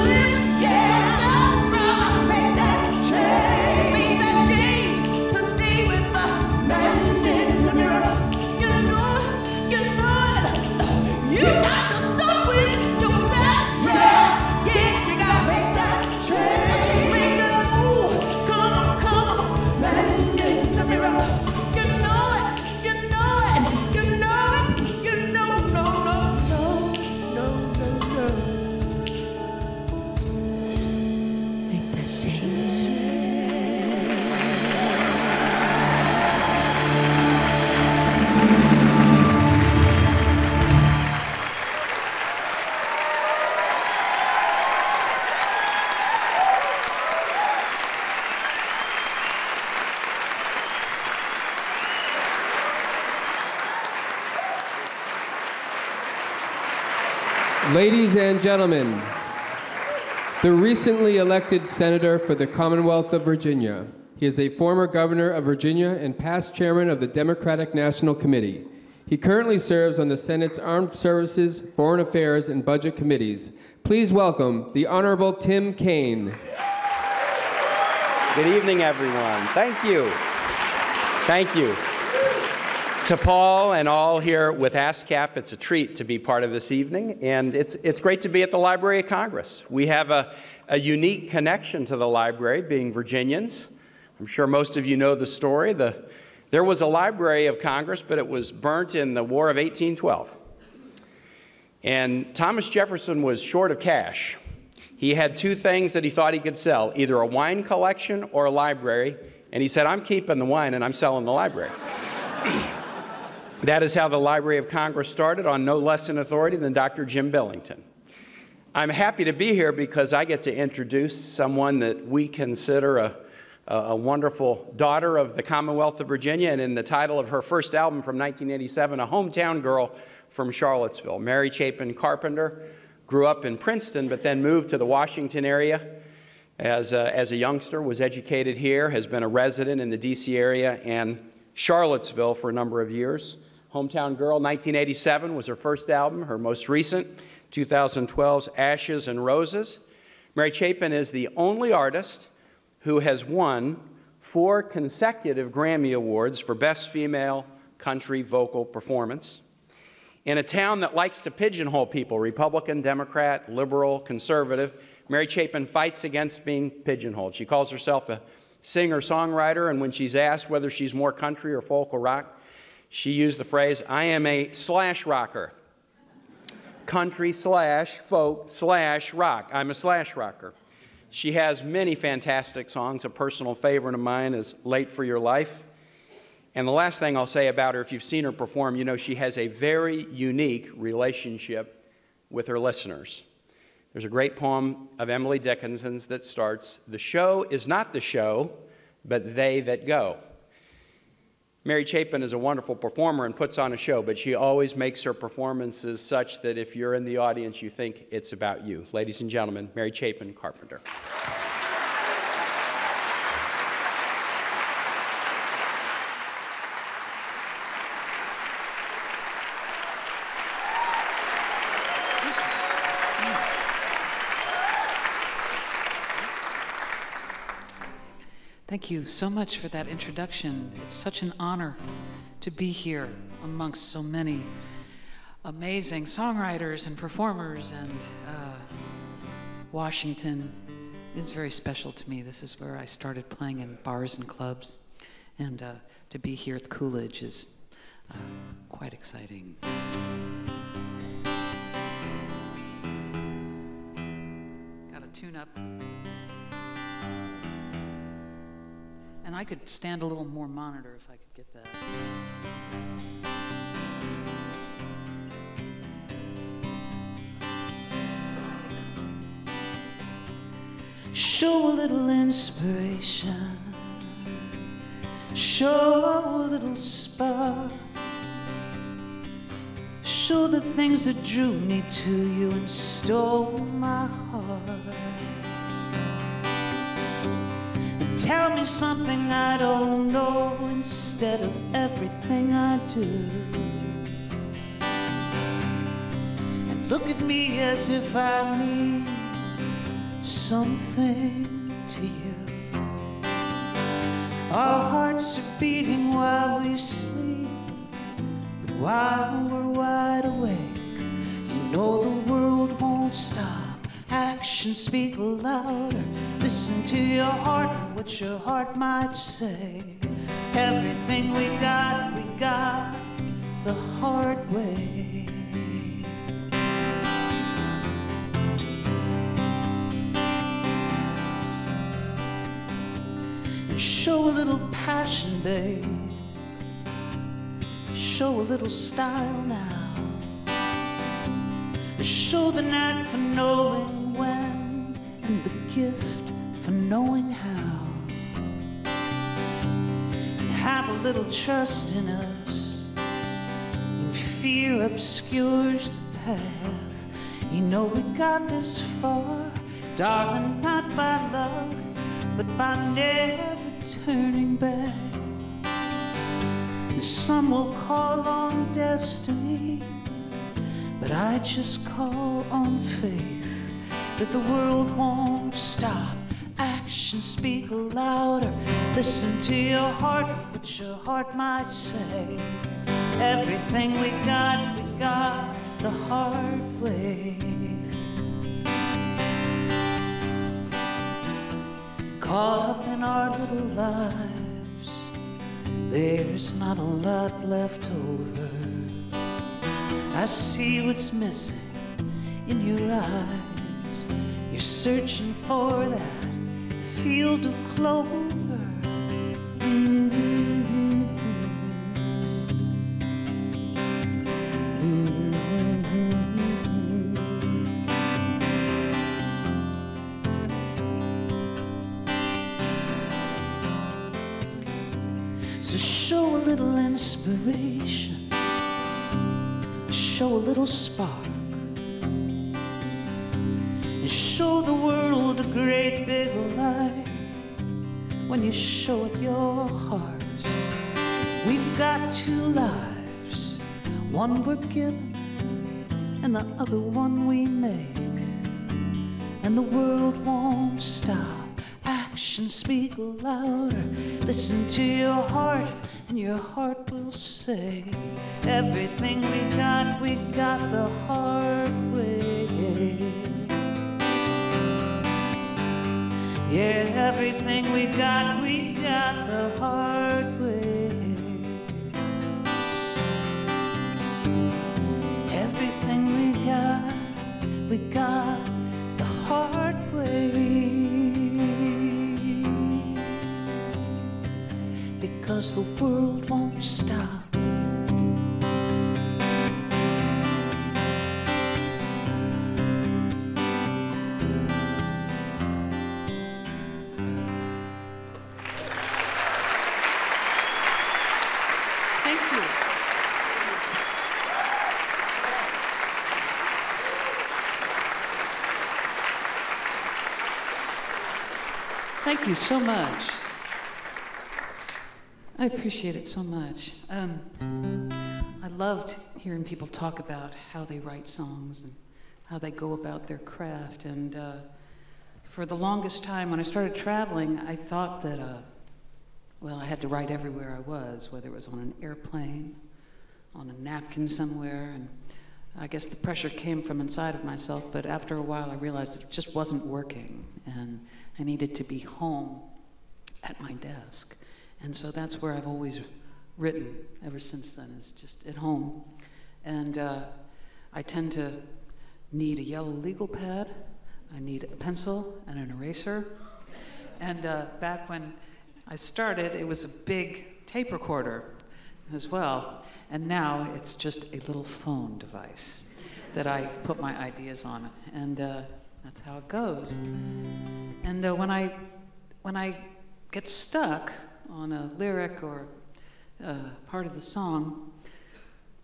live. Yeah, brother, make that change. Make that change to stay with the man in the mirror. You know it, you know it. You got to start with yourself. Yeah, yeah, you gotta make that change. Make that move. Come on, man in the mirror. You know it, you know it, you know it, you know, no. Make that change. Ladies and gentlemen, the recently elected senator for the Commonwealth of Virginia. He is a former governor of Virginia and past chairman of the Democratic National Committee. He currently serves on the Senate's Armed Services, Foreign Affairs, and Budget Committees. Please welcome the Honorable Tim Kaine. Good evening, everyone. Thank you. Thank you. To Paul and all here with ASCAP, it's a treat to be part of this evening, and it's great to be at the Library of Congress. We have a unique connection to the library, being Virginians. I'm sure most of you know the story. There was a Library of Congress, but it was burnt in the War of 1812. And Thomas Jefferson was short of cash. He had two things that he thought he could sell, either a wine collection or a library, and he said, I'm keeping the wine and I'm selling the library. That is how the Library of Congress started, on no less an authority than Dr. Jim Billington. I'm happy to be here because I get to introduce someone that we consider a wonderful daughter of the Commonwealth of Virginia, and in the title of her first album from 1987, a hometown girl from Charlottesville. Mary Chapin Carpenter grew up in Princeton, but then moved to the Washington area as a youngster, was educated here, has been a resident in the D.C. area and Charlottesville for a number of years. Hometown Girl, 1987 was her first album. Her most recent, 2012's Ashes and Roses. Mary Chapin is the only artist who has won 4 consecutive Grammy Awards for Best Female Country Vocal Performance. In a town that likes to pigeonhole people, Republican, Democrat, liberal, conservative, Mary Chapin fights against being pigeonholed. She calls herself a singer-songwriter, and when she's asked whether she's more country or folk or rock, she used the phrase, "I am a slash rocker." Country slash folk slash rock. I'm a slash rocker. She has many fantastic songs. A personal favorite of mine is Late for Your Life. And the last thing I'll say about her, if you've seen her perform, you know she has a very unique relationship with her listeners. There's a great poem of Emily Dickinson's that starts, "The show is not the show, but they that go." Mary Chapin is a wonderful performer and puts on a show, but she always makes her performances such that if you're in the audience, you think it's about you. Ladies and gentlemen, Mary Chapin, Carpenter. Thank you so much for that introduction. It's such an honor to be here amongst so many amazing songwriters and performers, and Washington is very special to me. This is where I started playing in bars and clubs, and to be here at Coolidge is quite exciting. Got to tune up. And I could stand a little more monitor if I could get that. Show a little inspiration, show a little spark, show the things that drew me to you and stole my heart. Tell me something I don't know instead of everything I do. And look at me as if I mean something to you. Our hearts are beating while we sleep, but while we're wide awake, you know the world won't stop. Actions speak louder. Listen to your heart and what your heart might say. Everything we got the hard way. And show a little passion, babe. Show a little style now. Show the knack for knowing when and the gift for knowing how. And have a little trust in us, and fear obscures the path. You know we got this far, darling, not by luck, but by never turning back. And some will call on destiny, but I just call on faith that the world won't stop. Actions speak louder. Listen to your heart, what your heart might say. Everything we got the hard way. Caught up in our little lives, there's not a lot left over. I see what's missing in your eyes. You're searching for that field of clover. So show a little inspiration, show a little spark, and show the world a great big light. When you show it your heart, we've got two lives, one we're given and the other one we make. and the world won't stop. Actions speak louder. Listen to your heart, and your heart will say, everything we got the hard way. Yeah, everything we got the hard way. Everything we got the hard way. Because the world won't stop. Thank you. Thank you so much. I appreciate it so much. I loved hearing people talk about how they write songs and how they go about their craft. And for the longest time, when I started traveling, I thought that, well, I had to write everywhere I was, whether it was on an airplane, on a napkin somewhere. And I guess the pressure came from inside of myself, but after a while, I realized it just wasn't working. And I needed to be home at my desk. And so that's where I've always written ever since then, is just at home. And I tend to need a yellow legal pad, I need a pencil and an eraser. And back when I started, it was a big tape recorder as well. And now it's just a little phone device that I put my ideas on. And that's how it goes. And when I get stuck on a lyric or part of the song,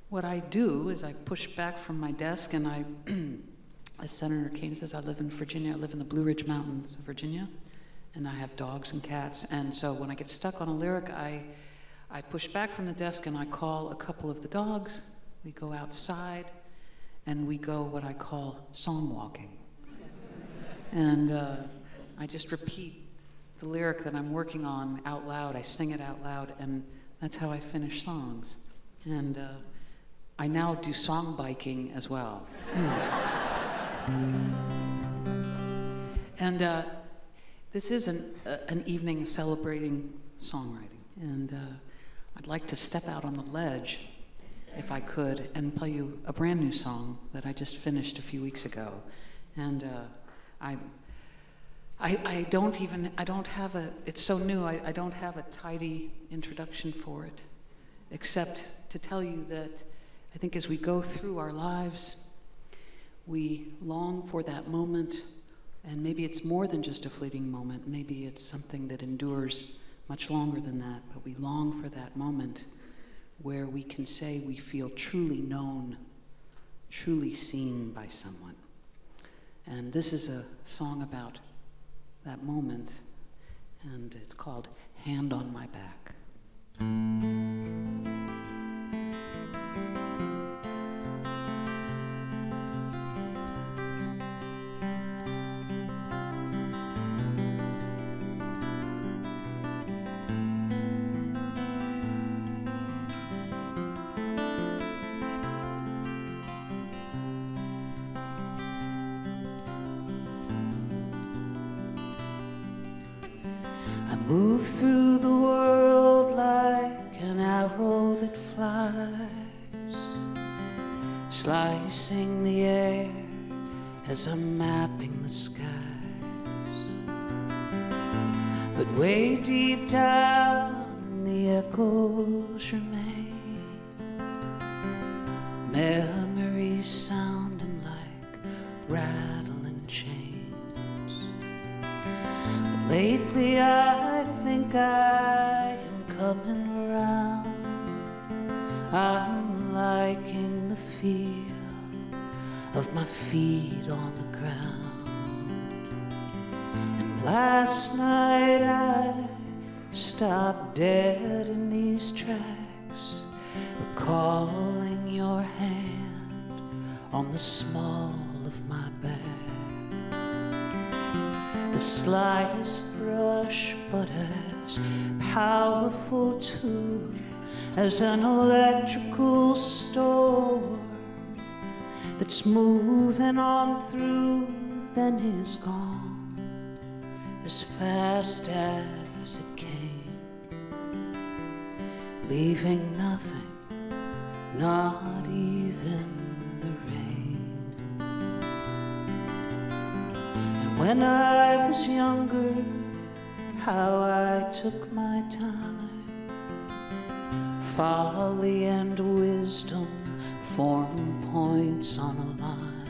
what I do is I push back from my desk and I, as Senator Kane says, I live in Virginia. I live in the Blue Ridge Mountains of Virginia, and I have dogs and cats. And so when I get stuck on a lyric, I push back from the desk and I call a couple of the dogs. We go outside and we go what I call song walking. And I just repeat the lyric that I'm working on out loud. I sing it out loud, and that's how I finish songs. And I now do song biking as well. And this is an evening celebrating songwriting. And I'd like to step out on the ledge, if I could, and play you a brand new song that I just finished a few weeks ago. And I don't have it's so new, I don't have a tidy introduction for it, except to tell you that I think as we go through our lives, we long for that moment, and maybe it's more than just a fleeting moment, maybe it's something that endures much longer than that, but we long for that moment where we can say we feel truly known, truly seen by someone. And this is a song about that moment, and it's called Hand on My Back. Move through the world like an arrow that flies, slicing the air as I'm mapping the skies. But way deep down the echoes remain, memories sounding like rattling chains. But lately I think I am coming around. I'm liking the feel of my feet on the ground. And last night I stopped dead in these tracks, recalling your hand on the small of my back. the slightest brush, but as powerful too as an electrical storm that's moving on through, then is gone as fast as it came, leaving nothing, not even the rain. And when I was younger, how I took my time, folly and wisdom form points on a line,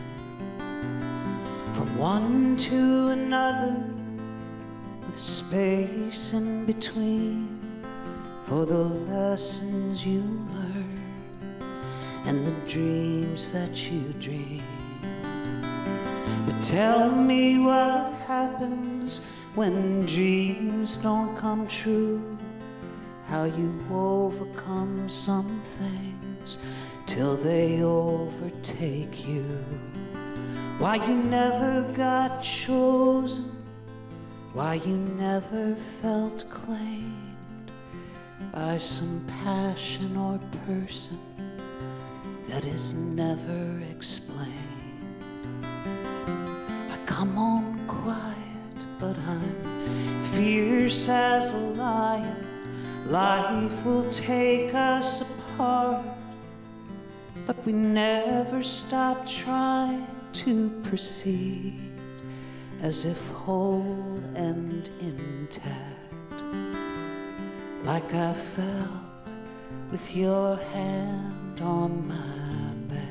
from one to another with space in between, for the lessons you learn and the dreams that you dream. But tell me what happens when dreams don't come true, how you overcome some things till they overtake you, why you never got chosen, why you never felt claimed by some passion or person that is never explained. I come on quiet, but I'm fierce as a lion. Life will take us apart, but we never stop trying to proceed as if whole and intact, like I felt with your hand on my back.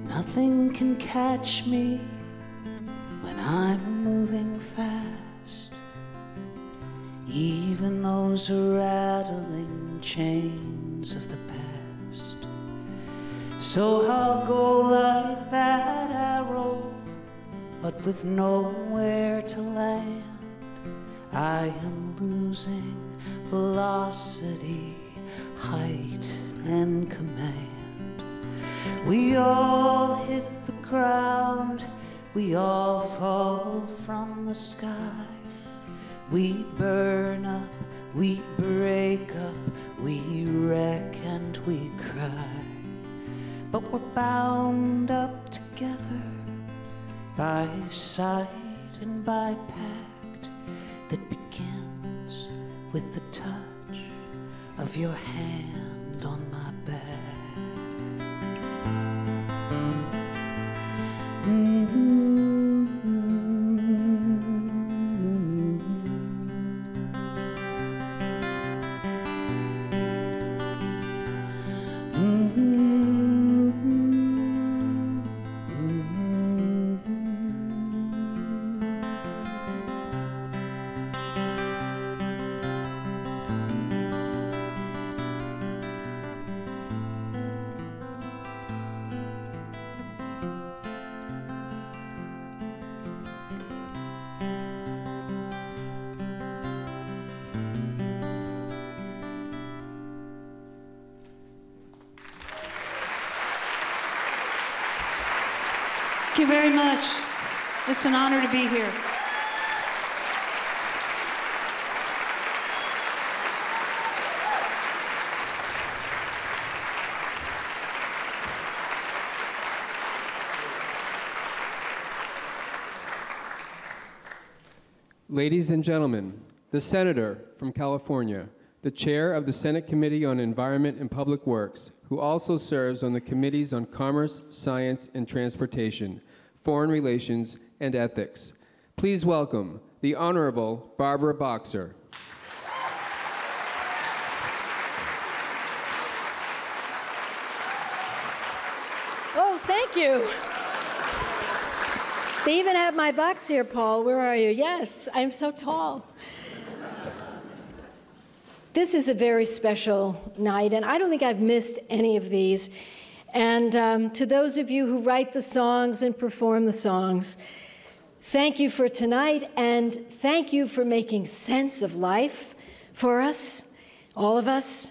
Nothing can catch me when I'm moving fast, even those rattling chains of the past. So I'll go like that arrow, but with nowhere to land. I am losing velocity, height, and command. We all hit the ground, we all fall from the sky. We burn up, we break up, we wreck and we cry. But we're bound up together by sight and by pact that begins with the touch of your hand on my back. Thank you very much. It's an honor to be here. Ladies and gentlemen, the Senator from California, the Chair of the Senate Committee on Environment and Public Works, who also serves on the Committees on Commerce, Science, and Transportation, Foreign Relations, and Ethics. Please welcome the Honorable Barbara Boxer. Oh, thank you. They even have my box here, Paul. Where are you? Yes, I'm so tall. This is a very special night, and I don't think I've missed any of these. And to those of you who write the songs and perform the songs, thank you for tonight, and thank you for making sense of life for us, all of us.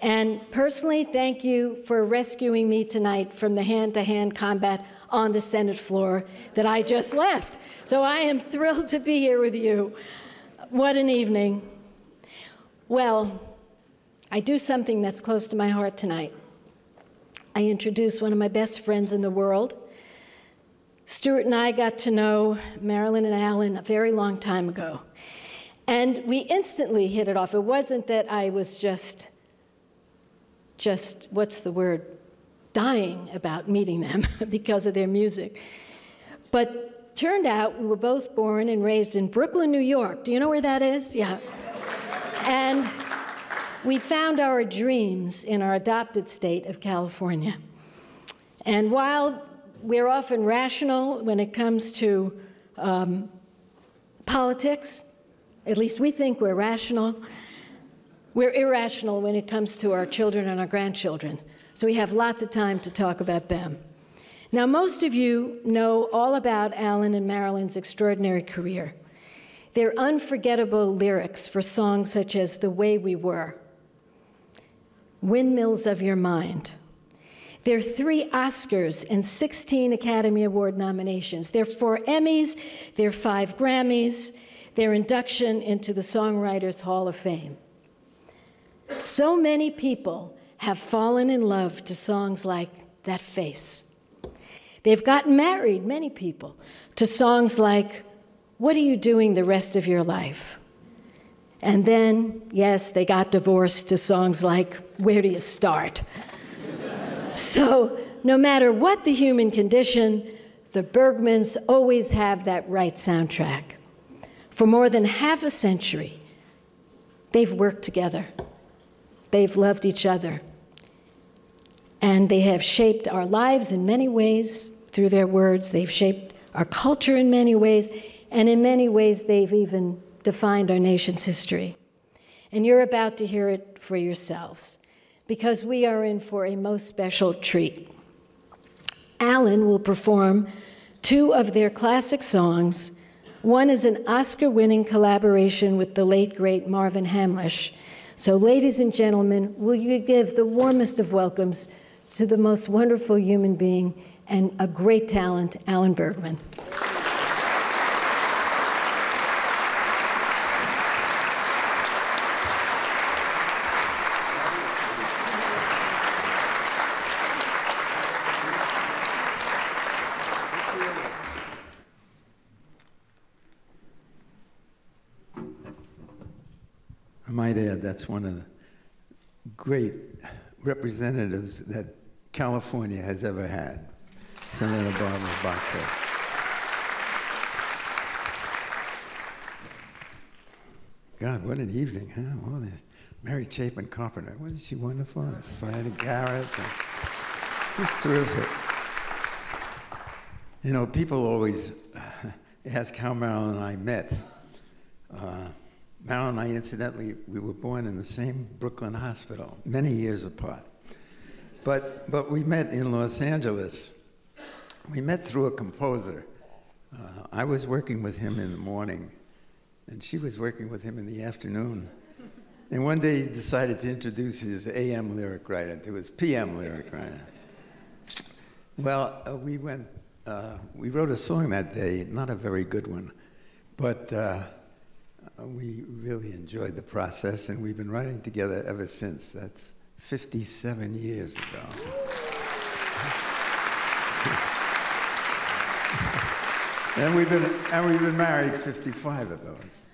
And personally, thank you for rescuing me tonight from the hand-to-hand combat on the Senate floor that I just left. So I am thrilled to be here with you. What an evening. Well, I do something that's close to my heart tonight. I introduce one of my best friends in the world. Stuart and I got to know Marilyn and Alan a very long time ago. And we instantly hit it off. It wasn't that I was just what's the word, dying about meeting them because of their music. But turned out we were both born and raised in Brooklyn, New York. Do you know where that is? Yeah. And we found our dreams in our adopted state of California. And while we're often rational when it comes to politics, at least we think we're rational, we're irrational when it comes to our children and our grandchildren. So we have lots of time to talk about them. Now, most of you know all about Alan and Marilyn's extraordinary career. Their unforgettable lyrics for songs such as The Way We Were, Windmills of Your Mind, their 3 Oscars and 16 Academy Award nominations, their 4 Emmys, their 5 Grammys, their induction into the Songwriters Hall of Fame. So many people have fallen in love to songs like That Face. They've gotten married, many people, to songs like What Are You Doing the Rest of Your Life? And then, yes, they got divorced to songs like Where Do You Start? So no matter what the human condition, the Bergmans always have that right soundtrack. For more than half a century, they've worked together. They've loved each other. And they have shaped our lives in many ways through their words. They've shaped our culture in many ways. And in many ways, they've even defined our nation's history. And you're about to hear it for yourselves, because we are in for a most special treat. Alan will perform 2 of their classic songs. One is an Oscar-winning collaboration with the late, great Marvin Hamlisch. So, ladies and gentlemen, will you give the warmest of welcomes to the most wonderful human being and a great talent, Alan Bergman. I might add, that's one of the great representatives that California has ever had, Senator Barbara Boxer. God, what an evening, huh? Well, Mary Chapin Carpenter, wasn't she wonderful? Siedah Garrett, just terrific. You know, people always ask how Marilyn and I met. Marilyn and I, incidentally, we were born in the same Brooklyn hospital, many years apart. But we met in Los Angeles. We met through a composer. I was working with him in the morning, and she was working with him in the afternoon. And one day he decided to introduce his AM lyric writer to his PM lyric writer. Well, we wrote a song that day, not a very good one, but we really enjoyed the process, and we've been writing together ever since. That's 57 years ago. And we've been married 55 of those.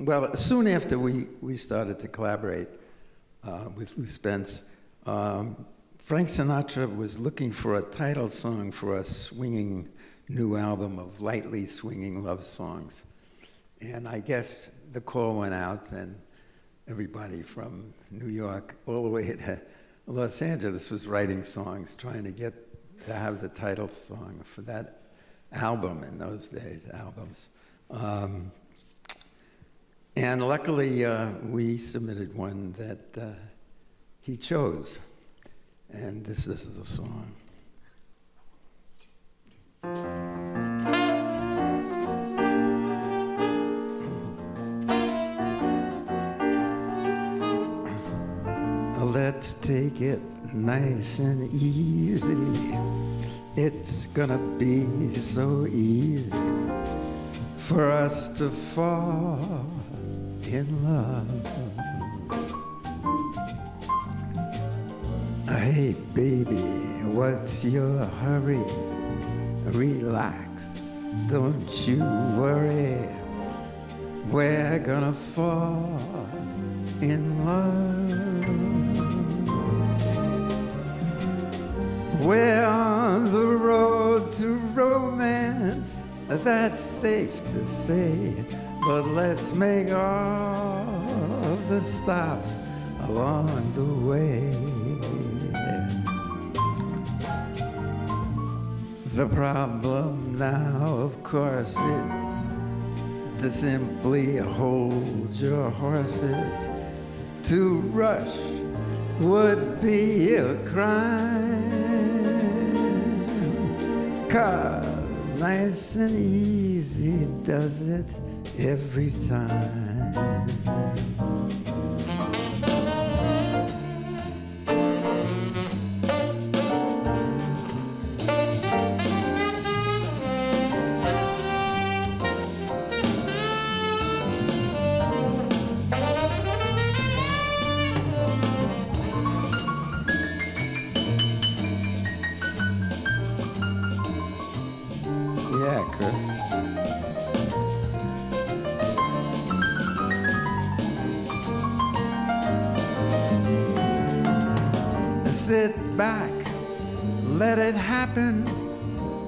Well, soon after we started to collaborate with Lou Spence, Frank Sinatra was looking for a title song for a swinging new album of lightly swinging love songs. And I guess the call went out, and everybody from New York all the way to Los Angeles was writing songs, trying to get to have the title song for that album in those days, albums. And luckily, we submitted one that he chose. And this is a song. Let's take it nice and easy. It's gonna be so easy for us to fall in love. Hey baby, what's your hurry? Relax, don't you worry. We're gonna fall in love. We're on the road to romance, that's safe to say, but let's make all the stops along the way. The problem now, of course, is to simply hold your horses. To rush would be a crime. 'Cause nice and easy does it every time. Yeah, Chris. Sit back, let it happen,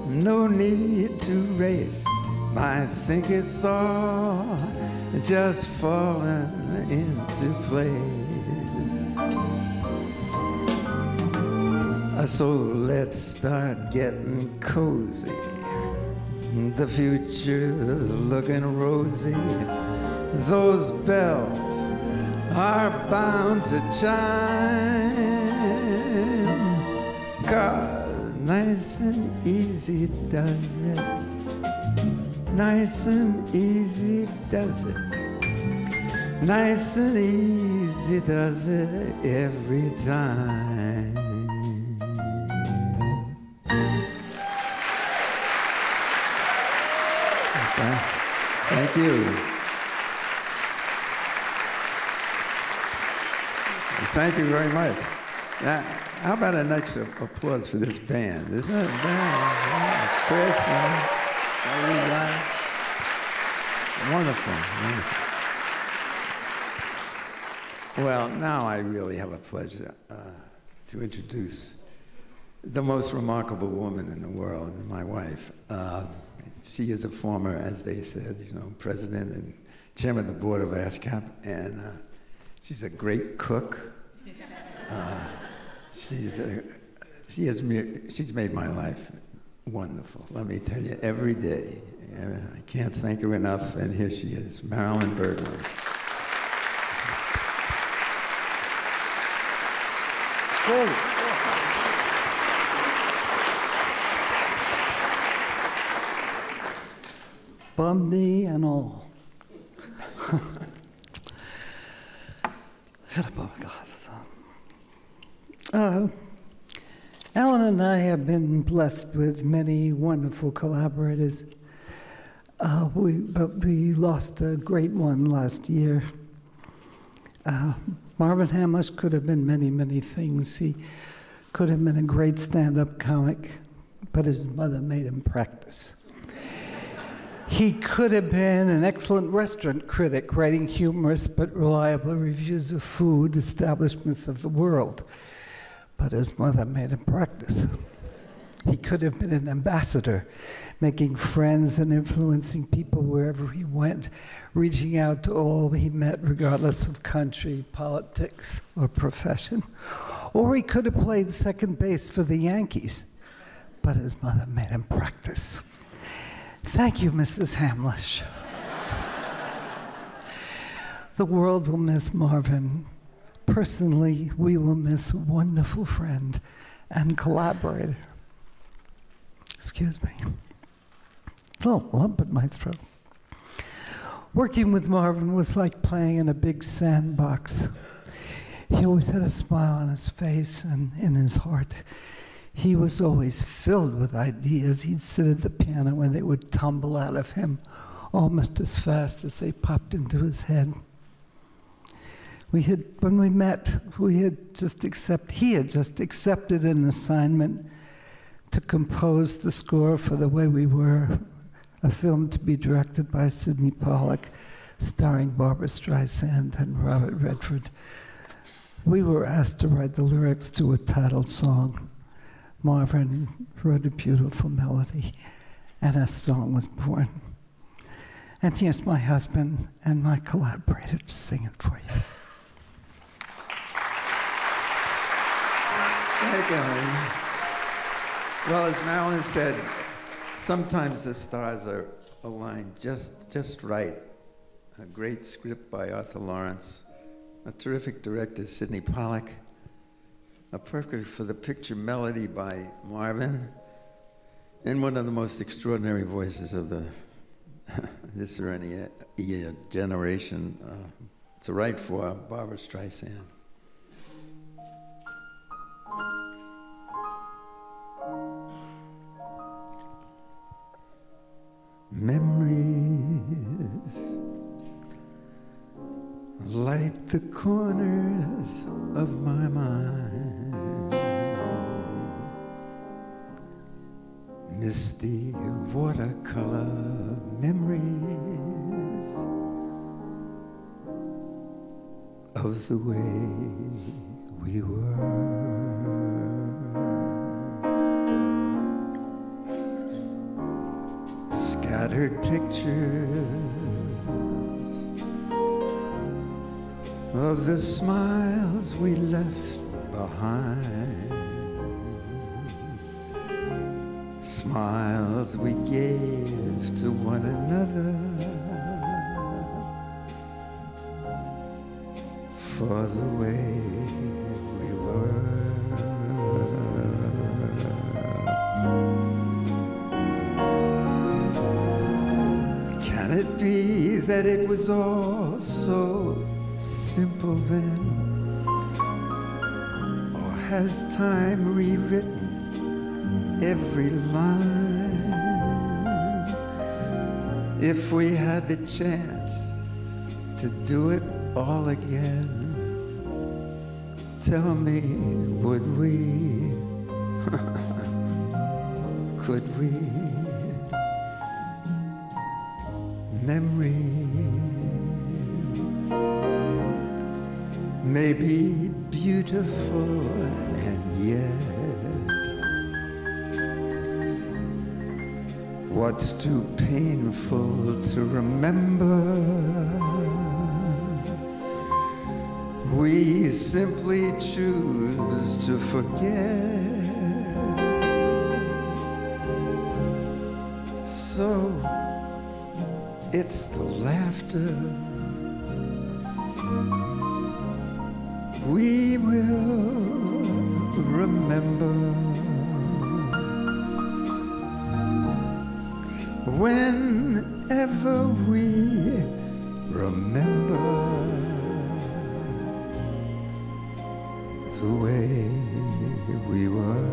no need to race. I think it's all just falling into place. So let's start getting cozy. The future's looking rosy. Those bells are bound to chime. 'Cause nice and easy does it. Nice and easy does it. Nice and easy does it every time. Thank you. Thank you very much. Now, how about an extra applause for this band? Isn't it a band? Chris, wonderful. Well, now I really have a pleasure to introduce the most remarkable woman in the world, my wife. She is a former, as they said, president and chairman of the board of ASCAP, and she's a great cook. She's made my life wonderful. Let me tell you, every day. I can't thank her enough, and here she is, Marilyn Bergman. Bum knee and all. Had to put my glasses on. Alan and I have been blessed with many wonderful collaborators, but we lost a great one last year. Marvin Hamlisch could have been many, many things. He could have been a great stand-up comic, but his mother made him practice. He could have been an excellent restaurant critic, writing humorous but reliable reviews of food establishments of the world, but his mother made him practice. He could have been an ambassador, making friends and influencing people wherever he went, reaching out to all he met regardless of country, politics, or profession. Or he could have played second base for the Yankees, but his mother made him practice. Thank you, Mrs. Hamlisch. The world will miss Marvin. Personally, we will miss a wonderful friend and collaborator. Excuse me. A little lump in my throat. Working with Marvin was like playing in a big sandbox. He always had a smile on his face and in his heart. He was always filled with ideas. He'd sit at the piano and they would tumble out of him almost as fast as they popped into his head. When we met, he had just accepted an assignment to compose the score for The Way We Were, a film to be directed by Sidney Pollack, starring Barbra Streisand and Robert Redford. We were asked to write the lyrics to a titled song. Marvin wrote a beautiful melody, and a song was born. And here's my husband and my collaborator to sing it for you. Thank you, honey. Well, as Marilyn said, sometimes the stars are aligned just right. A great script by Arthur Lawrence, a terrific director, Sidney Pollack, a perfect for the picture melody by Marvin, and one of the most extraordinary voices of this or any generation to write for, Barbra Streisand. Memories light the corners of my mind. Misty watercolor memories of the way we were. Scattered pictures of the smiles we left behind, smiles we gave to one another for the way we were. Can it be that it was all so simple then? Or has time rewritten every line? If we had the chance to do it all again, tell me, would we? Could we? Memories may be beautiful and yet what's too painful to remember, we simply choose to forget. So it's the laughter we will remember whenever we remember the way we were.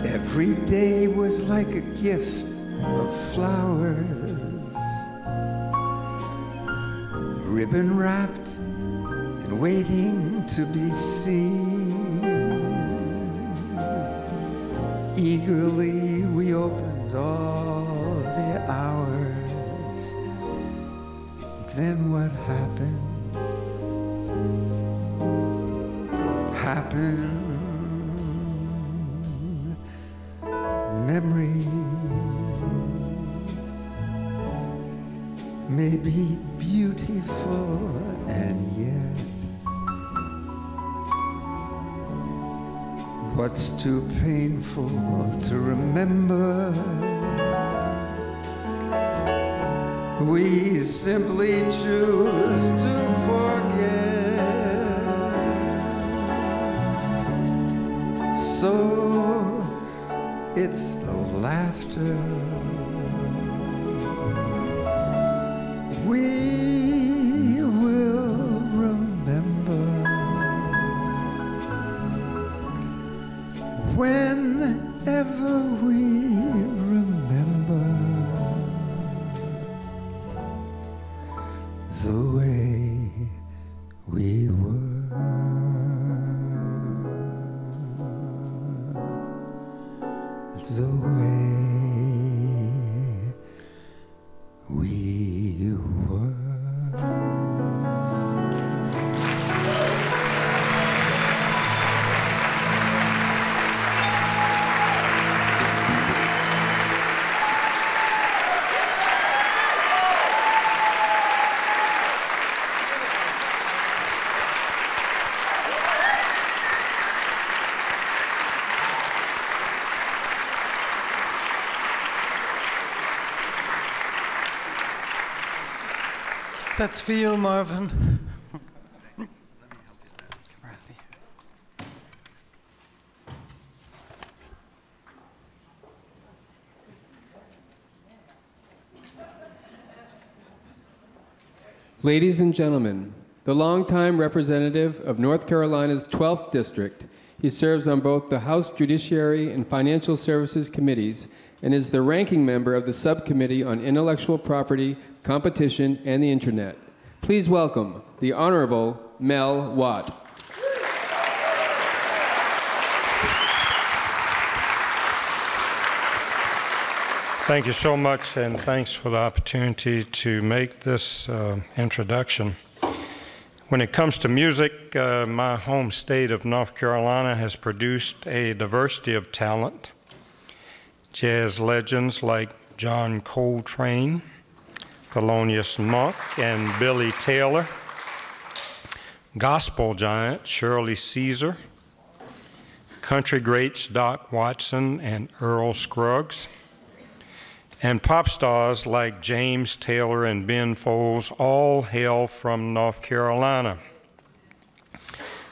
Every day was like a gift of flowers, ribbon wrapped and waiting to be seen. Eagerly we opened all the hours. Then what happened? Happened. Memories may be beautiful and yet what's too painful to remember. We simply choose to forget. So it's the laughter we will remember whenever we remember the way we were, the way we were. That's for you, Marvin. Ladies and gentlemen, the longtime representative of North Carolina's 12th District, he serves on both the House Judiciary and Financial Services Committees and is the ranking member of the Subcommittee on Intellectual Property, Competition, and the Internet. Please welcome the Honorable Mel Watt. Thank you so much, and thanks for the opportunity to make this introduction. When it comes to music, my home state of North Carolina has produced a diversity of talent. Jazz legends like John Coltrane, Thelonious Monk, and Billy Taylor. Gospel giant Shirley Caesar. Country greats Doc Watson and Earl Scruggs. And pop stars like James Taylor and Ben Folds all hail from North Carolina.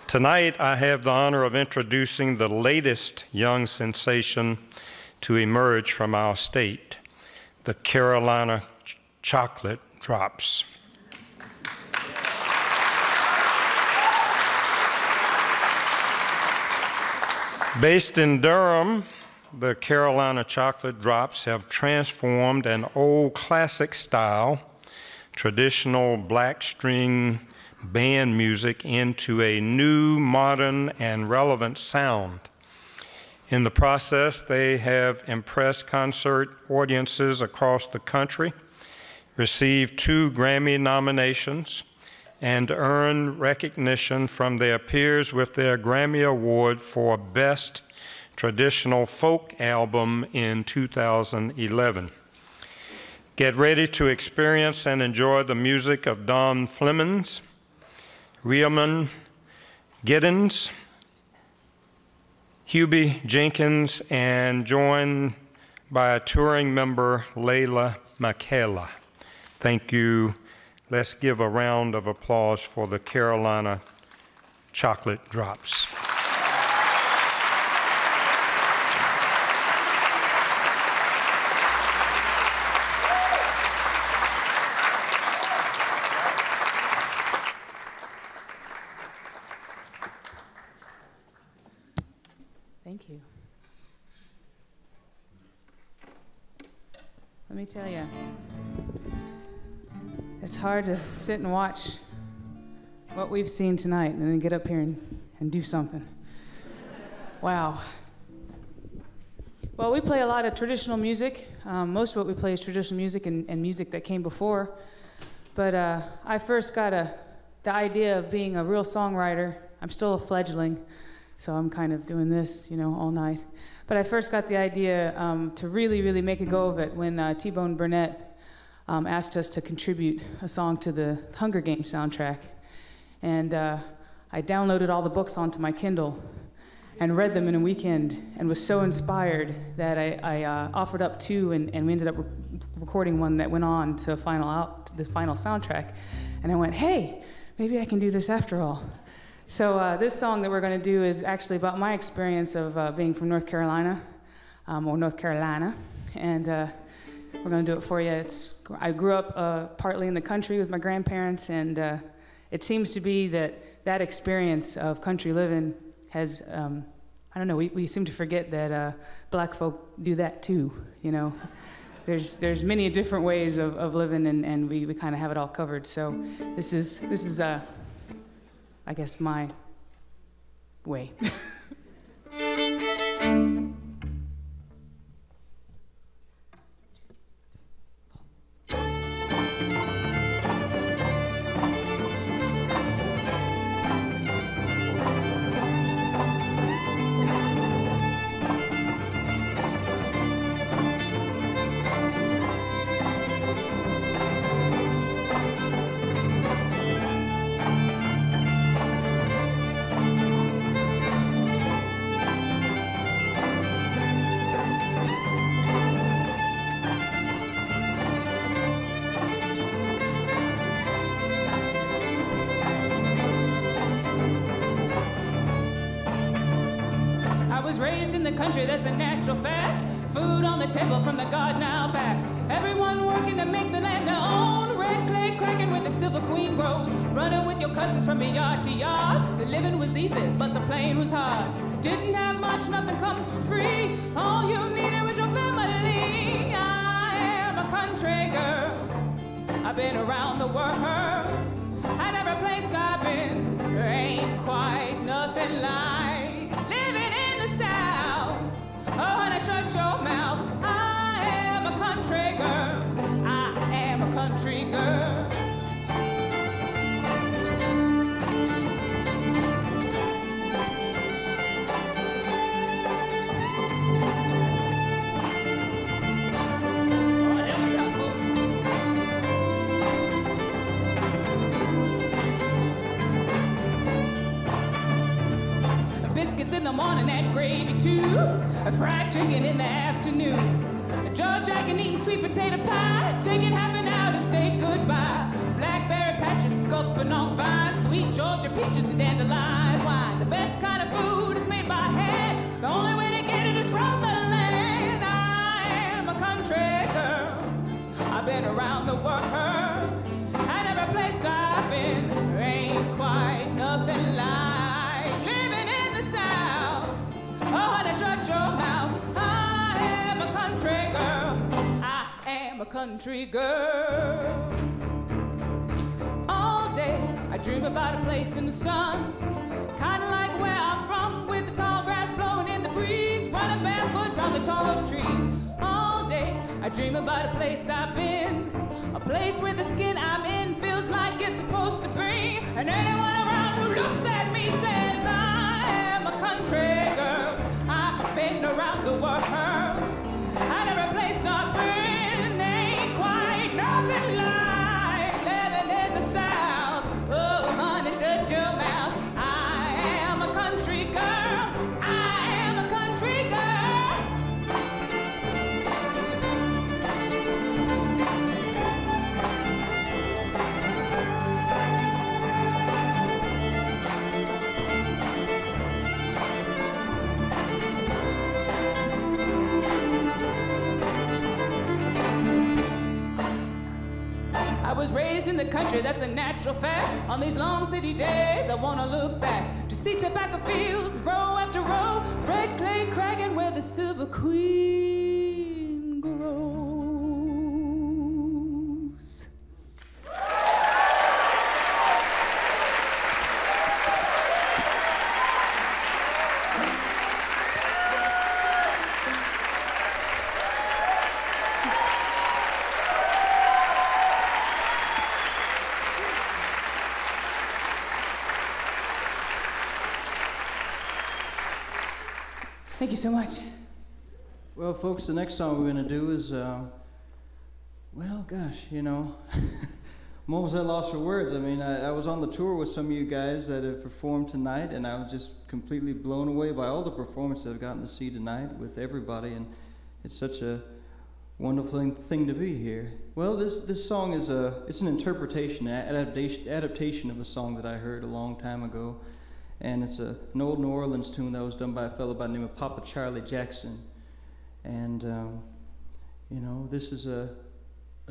Tonight, I have the honor of introducing the latest young sensation to emerge from our state, the Carolina Chocolate Drops. Based in Durham, the Carolina Chocolate Drops have transformed an old classic style, traditional black string band music, into a new, modern, and relevant sound. In the process, they have impressed concert audiences across the country, received 2 Grammy nominations, and earned recognition from their peers with their Grammy Award for Best Traditional Folk Album in 2011. Get ready to experience and enjoy the music of Don Flemons, Riemann Giddens, Hubie Jenkins, and joined by a touring member, Layla Michaela. Thank you. Let's give a round of applause for the Carolina Chocolate Drops. Thank you. Let me tell you, it's hard to sit and watch what we've seen tonight and then get up here and do something. Wow. Well, we play a lot of traditional music. Most of what we play is traditional music and music that came before. But I first got the idea of being a real songwriter. I'm still a fledgling, so I'm kind of doing this, all night. But I first got the idea to really, really make a go of it when T-Bone Burnett asked us to contribute a song to the Hunger Games soundtrack. And I downloaded all the books onto my Kindle. and read them in a weekend and was so inspired that I offered up 2, and we ended up recording one that went on to the final soundtrack. And I went, hey, maybe I can do this after all. So this song that we're going to do is actually about my experience of being from North Carolina, or North Carolina, and we're going to do it for you. I grew up partly in the country with my grandparents, and it seems to be that experience of country living has, I don't know, we seem to forget that black folk do that too, you know. There's many different ways of living, and we kind of have it all covered. So this is I guess my way. Country, that's a natural fact. Food on the table from the garden out back. Everyone working to make the land their own. Red clay cracking where the silver queen grows. Running with your cousins from yard to yard. The living was easy, but the playing was hard. Didn't have much, nothing comes for free. All you needed was your family. I am a country girl. I've been around the world. And every place I've been, there ain't quite nothing like living in the South. Oh, honey, shut your mouth. I am a country girl. I am a country girl. Biscuits in the morning and gravy too. A fried chicken in the afternoon. A Georgia and eating sweet potato pie. Taking half an hour to say goodbye. Blackberry patches sculpting on vines. Sweet Georgia peaches and dandelion wine. The best kind of food is made by hand. The only way to get it is from the land. I am a country girl. I've been around the world. And every place I've been, there ain't quite nothing like living in the South. Oh, honey, shut your mouth. I am a country girl. I am a country girl. All day I dream about a place in the sun, kinda like where I'm from, with the tall grass blowing in the breeze, running barefoot round the tall oak tree. All day I dream about a place I've been, a place where the skin I'm in feels like it's supposed to breathe, and anyone around who looks at me says I am a country girl. I've been around the world, and every place I've been ain't quite nothing like living in the South. Oh, honey, shut your mouth. I am a country girl. I am a country girl. I was raised in the country, that's a natural fact. On these long city days, I wanna look back to see tobacco fields, row after row, red clay cracking where the silver queen grows. Thank you so much. Well, folks, the next song we're going to do is, well, gosh, you know, I'm almost at a loss for words. I mean, I was on the tour with some of you guys that have performed tonight, and I was just completely blown away by all the performances I've gotten to see tonight with everybody, and it's such a wonderful thing to be here. Well, this song is it's an interpretation, adaptation of a song that I heard a long time ago, and it's an old New Orleans tune that was done by a fellow by the name of Papa Charlie Jackson, and you know, this is a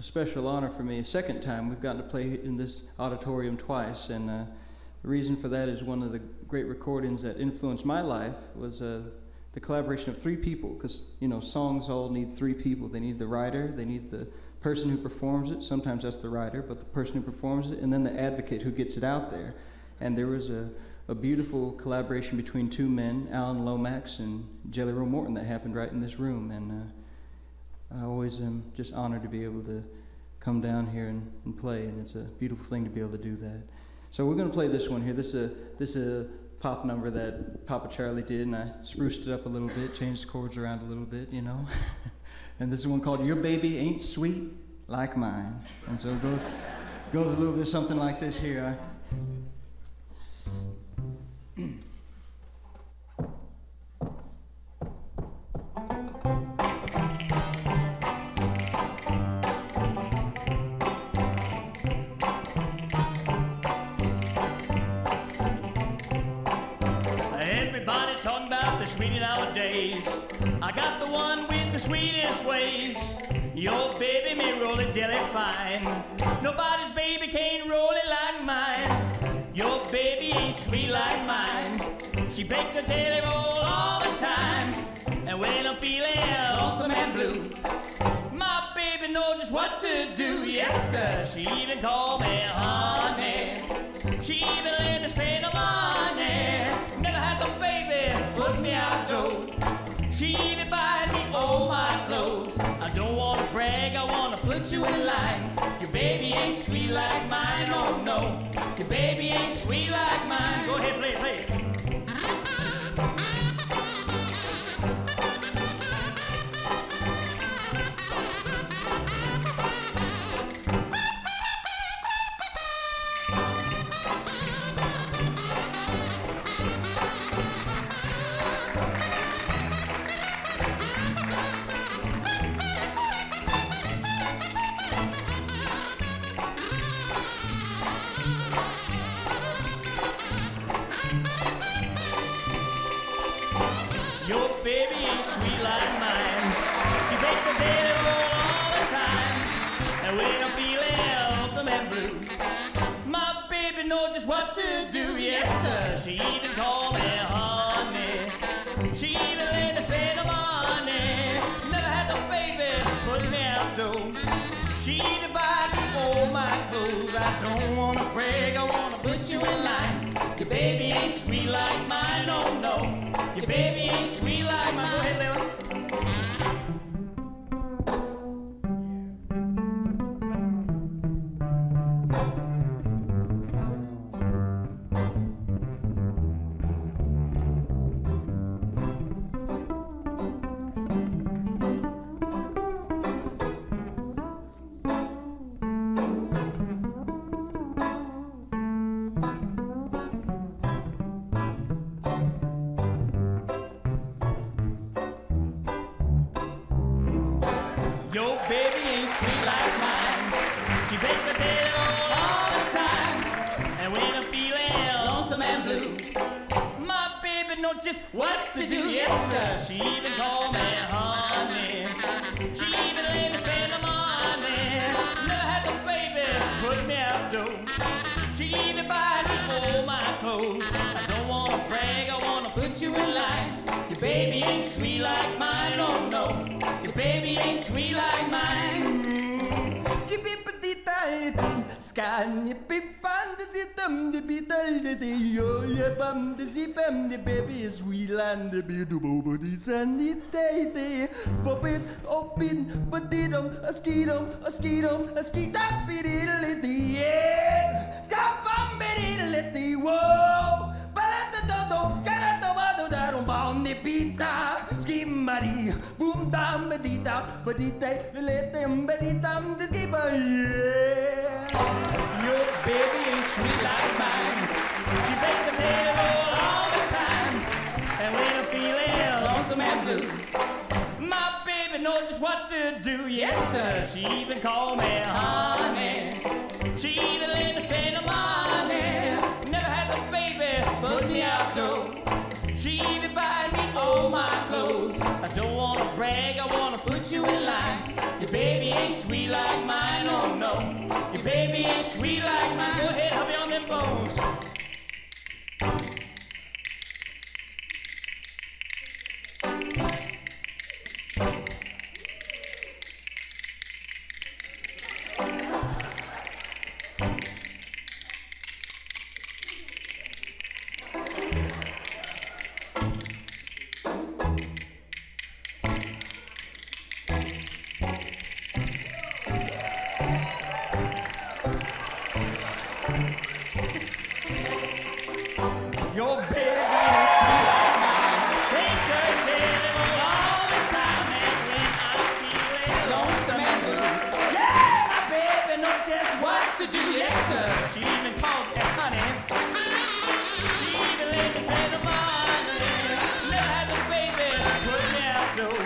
special honor for me. A second time we've gotten to play in this auditorium twice, and the reason for that is one of the great recordings that influenced my life was the collaboration of three people, because you know, songs all need three people. They need the writer, they need the person who performs it, sometimes that's the writer, but the person who performs it, and then the advocate who gets it out there. And there was a beautiful collaboration between two men, Alan Lomax and Jelly Roll Morton, that happened right in this room, and I always am just honored to be able to come down here and play, and it's a beautiful thing to be able to do that. So we're going to play this one here. This is a pop number that Papa Charlie did, and I spruced it up a little bit, changed the chords around a little bit, you know. And this is one called Your Baby Ain't Sweet Like Mine. And so it goes a little bit something like this here. I got the one with the sweetest ways. Your baby may roll it jelly fine. Nobody's baby can't roll it like mine. Your baby ain't sweet like mine. She bakes a jelly roll all the time. And when I'm feeling lonesome and blue, my baby knows just what to do. Yes, sir. She even called me honey. She even let me spend the money. Never has a baby put me out door. She even buy me all my clothes. I don't want to brag, I want to put you in line. Your baby ain't sweet like mine, oh no. Your baby ain't sweet like mine. Go ahead, play it. What to do, yes sir. She even called me honey. She even let me spend the money. Never had no baby put me out door. She even buy me all my clothes. I don't wanna brag, I wanna put you in line. Your baby ain't sweet like mine, oh no. Your baby ain't sweet like mine. Go ahead, Lil. Your baby ain't sweet like mine. She bakes potato all the time. And when I'm feeling lonesome and blue, my baby knows just what to do. Yes, sir. She even called me honey. She even let me spend the money. Never had no baby put me out door. She even buys me all my clothes. I don't wanna brag, I wanna put you in line. Your baby ain't sweet like mine, oh no. Your baby ain't sweet like mine. The baby is sweet and the beautiful bodies and the day. Bop it up in, but did a skeedum, a skeedum, a skeedum, yeah. Stop on the whoa. But the dodo, get a tomato that on the pita. Scheme Marie, boom down, badita, badita, let them badita, the skipper, yeah. Your baby ain't sweet like mine. She makes the table all the time. And when I'm feeling lonesome and blue, my baby knows just what to do. Yes, sir. She even called me honey. She even let me spend the money. Never had a baby put me out though. She even buy me all my clothes. I don't want to brag, I want to put you in line. Your baby ain't sweet like mine, oh no. Your baby ain't sweet like mine. Go ahead, help me on them bones. Your baby ain't sweet like mine. Take her table all the time. And when I'm feeling lonesome and blue, yeah, my baby knows just what to do. Yes, sir. She even called me honey. She even let me spend the money. Never had a baby put me out though.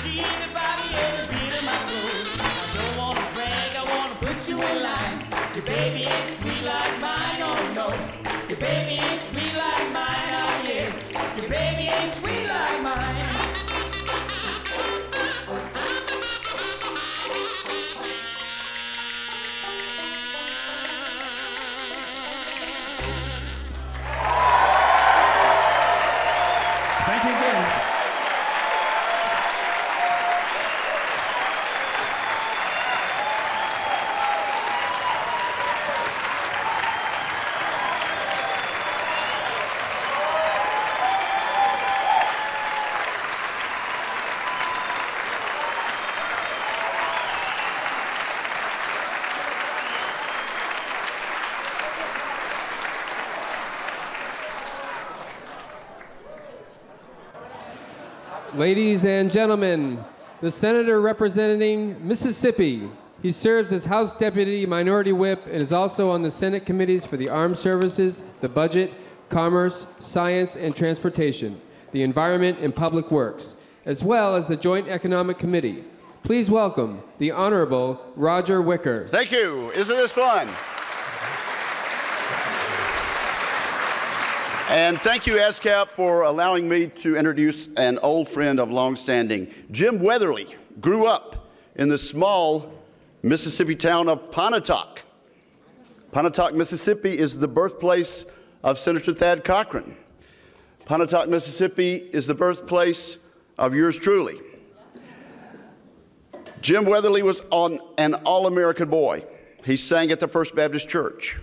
She even buy me every beat of my clothes. I don't want to brag, I want to put you in line. Your baby ain't sweet like mine, oh no. Your baby ain't sweet like mine, oh yes. Your baby ain't sweet like mine. Thank you again. Ladies and gentlemen, the senator representing Mississippi. He serves as House Deputy Minority Whip and is also on the Senate committees for the Armed Services, the Budget, Commerce, Science and Transportation, the Environment and Public Works, as well as the Joint Economic Committee. Please welcome the Honorable Roger Wicker. Thank you. Isn't this fun? And thank you, ASCAP, for allowing me to introduce an old friend of long standing. Jim Weatherly grew up in the small Mississippi town of Pontotoc. Pontotoc, Mississippi is the birthplace of Senator Thad Cochran. Pontotoc, Mississippi is the birthplace of yours truly. Jim Weatherly was an all-American boy. He sang at the First Baptist Church.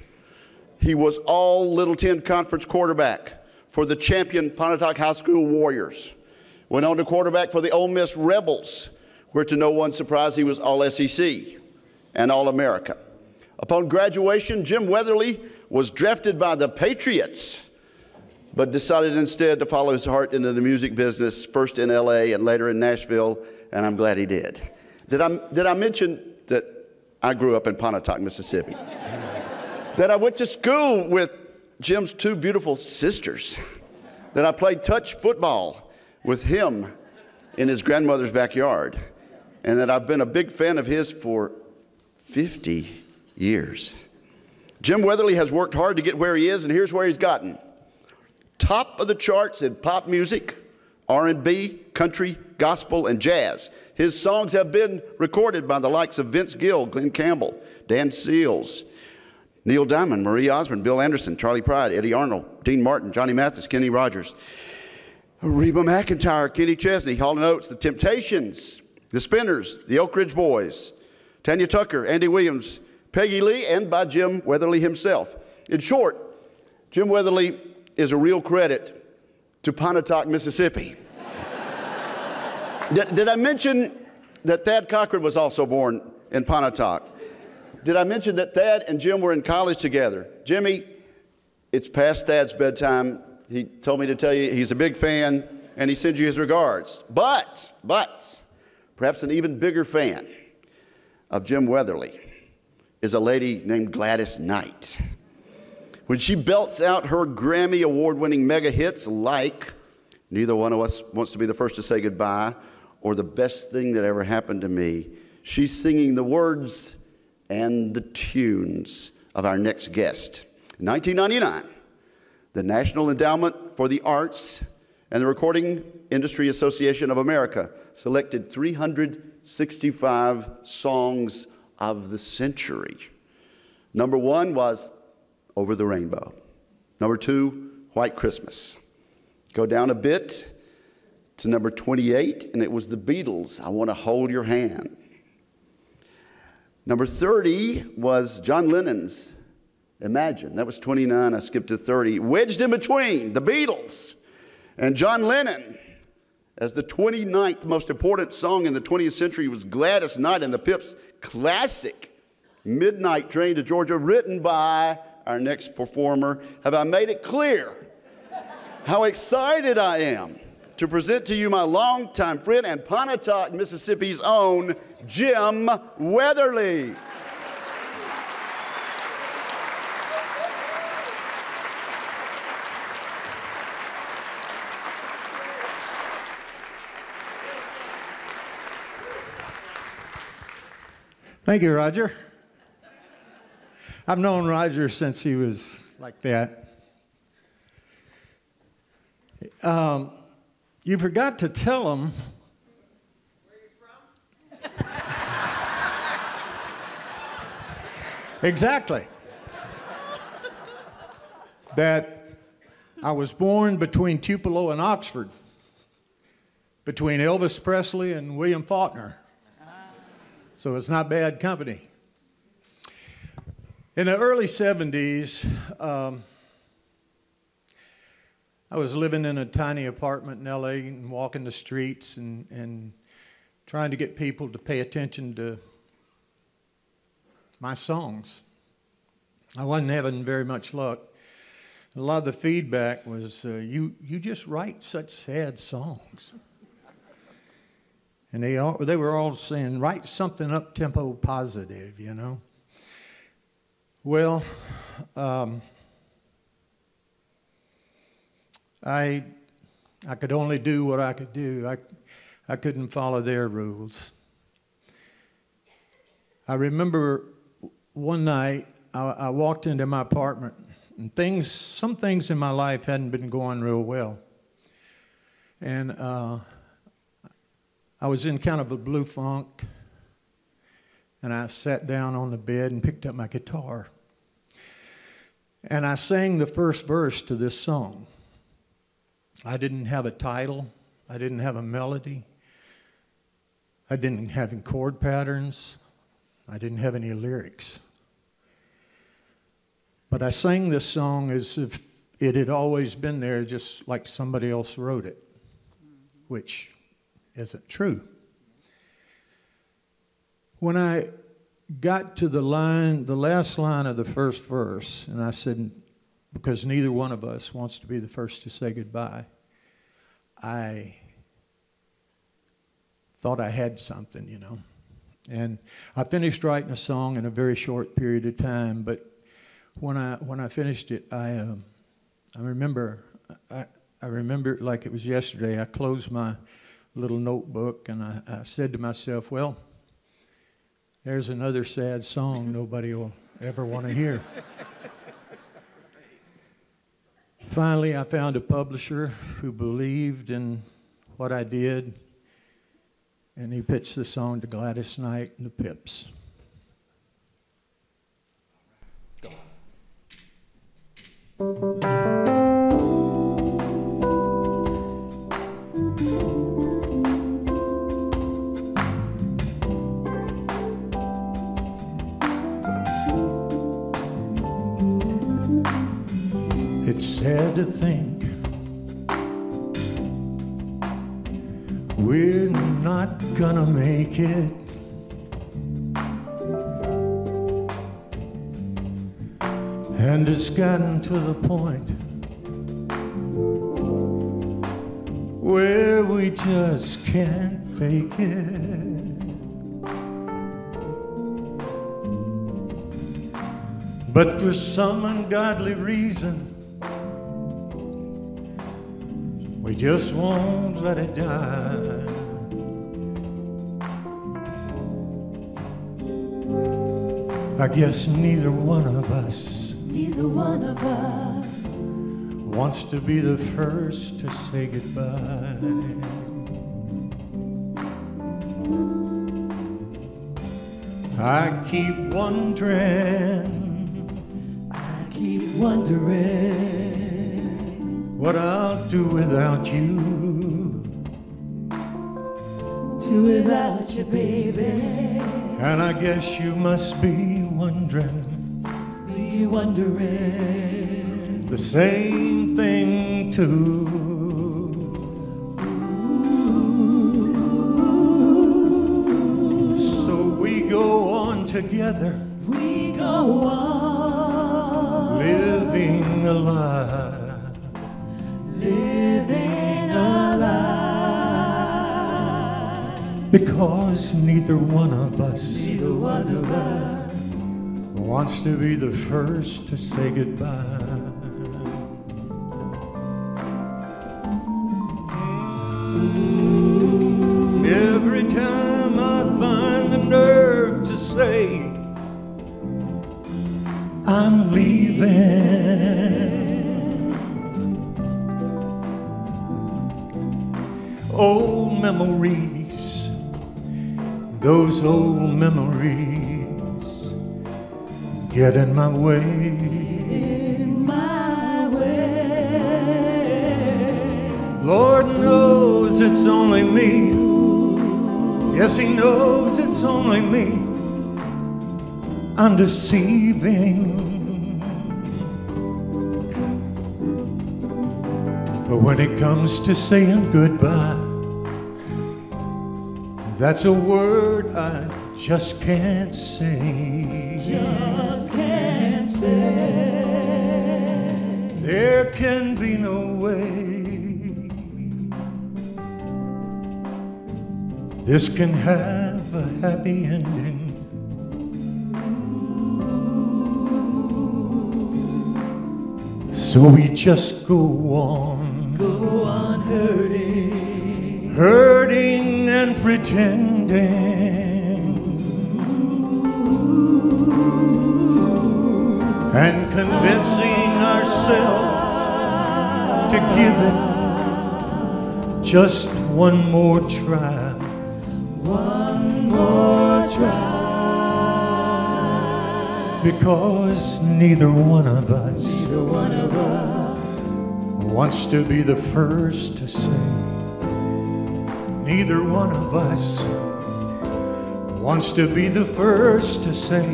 He was all Little Ten Conference quarterback for the champion Pontotoc High School Warriors. Went on to quarterback for the Ole Miss Rebels, where to no one's surprise he was all SEC and all America. Upon graduation, Jim Weatherly was drafted by the Patriots, but decided instead to follow his heart into the music business, first in LA and later in Nashville, and I'm glad he did. Did I mention that I grew up in Pontotoc, Mississippi? That I went to school with Jim's two beautiful sisters, that I played touch football with him in his grandmother's backyard, and that I've been a big fan of his for 50 years. Jim Weatherly has worked hard to get where he is, and here's where he's gotten. Top of the charts in pop music, R&B, country, gospel, and jazz. His songs have been recorded by the likes of Vince Gill, Glenn Campbell, Dan Seals, Neil Diamond, Marie Osmond, Bill Anderson, Charlie Pride, Eddie Arnold, Dean Martin, Johnny Mathis, Kenny Rogers, Reba McEntire, Kenny Chesney, Hall & Oates, The Temptations, The Spinners, The Oak Ridge Boys, Tanya Tucker, Andy Williams, Peggy Lee, and by Jim Weatherly himself. In short, Jim Weatherly is a real credit to Pontotoc, Mississippi. Did I mention that Thad Cochran was also born in Pontotoc? Did I mention that Thad and Jim were in college together? Jimmy, it's past Thad's bedtime. He told me to tell you he's a big fan. and he sends you his regards. But, perhaps an even bigger fan of Jim Weatherly is a lady named Gladys Knight. When she belts out her Grammy award-winning mega hits like Neither One of Us Wants to Be the First to Say Goodbye or The Best Thing That Ever Happened to Me, she's singing the words and the tunes of our next guest. In 1999, the National Endowment for the Arts and the Recording Industry Association of America selected 365 songs of the century. Number 1 was Over the Rainbow. Number 2, White Christmas. Go down a bit to number 28, and it was the Beatles, I Want to Hold Your Hand. Number 30 was John Lennon's Imagine. That was 29. I skipped to 30. Wedged in between, the Beatles and John Lennon as the 29th most important song in the 20th century was Gladys Knight and the Pips' classic Midnight Train to Georgia, written by our next performer. Have I made it clear how excited I am to present to you my longtime friend and Pontotoc, Mississippi's own Jim Weatherly. Thank you, Roger. I've known Roger since he was like that. You forgot to tell him where you're from? Exactly. That I was born between Tupelo and Oxford, between Elvis Presley and William Faulkner. So it's not bad company. In the early 70s, I was living in a tiny apartment in LA and walking the streets and trying to get people to pay attention to my songs. I wasn't having very much luck. A lot of the feedback was, you just write such sad songs. And they were all saying, write something up-tempo positive, you know. Well, I could only do what I could do. I couldn't follow their rules. I remember one night I walked into my apartment, and some things in my life hadn't been going real well. And I was in kind of a blue funk, and I sat down on the bed and picked up my guitar. And I sang the first verse to this song. I didn't have a title. I didn't have a melody. I didn't have any chord patterns. I didn't have any lyrics. But I sang this song as if it had always been there, just like somebody else wrote it, which isn't true. When I got to the last line of the first verse, and I said, because neither one of us wants to be the first to say goodbye, I thought I had something, you know. And I finished writing a song in a very short period of time, but when I finished it, I remember it like it was yesterday. I closed my little notebook and I said to myself, well, there's another sad song nobody will ever want to hear. Finally, I found a publisher who believed in what I did, and he pitched the song to Gladys Knight and the Pips. It's sad to think we're not gonna make it. And it's gotten to the point where we just can't fake it. But for some ungodly reason, we just won't let it die. I guess neither one of us wants to be the first to say goodbye. I keep wondering what I'll do without you. Do without you, baby. And I guess you must be wondering the same thing too. So we go on together, living alive. Because neither one of us wants to be the first to say goodbye. Every time I find the nerve to say I'm leaving, old memories, those old memories get in my way. Lord knows it's only me. Yes, He knows it's only me I'm deceiving. But when it comes to saying goodbye, that's a word I just can't say. Just can't say. There can be no way this can have a happy ending. So we just go on hurting and pretending and convincing ourselves to give it just one more try. One more try. Because neither one of us wants to be the first to say. Neither one of us wants to be the first to say.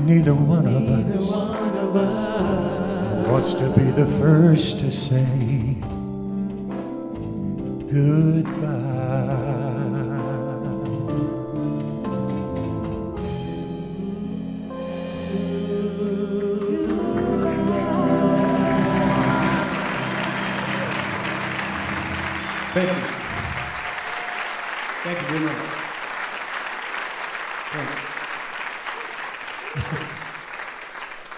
Neither one of us wants to be the first to say goodbye. Thank you. Thank you very much. Thank you.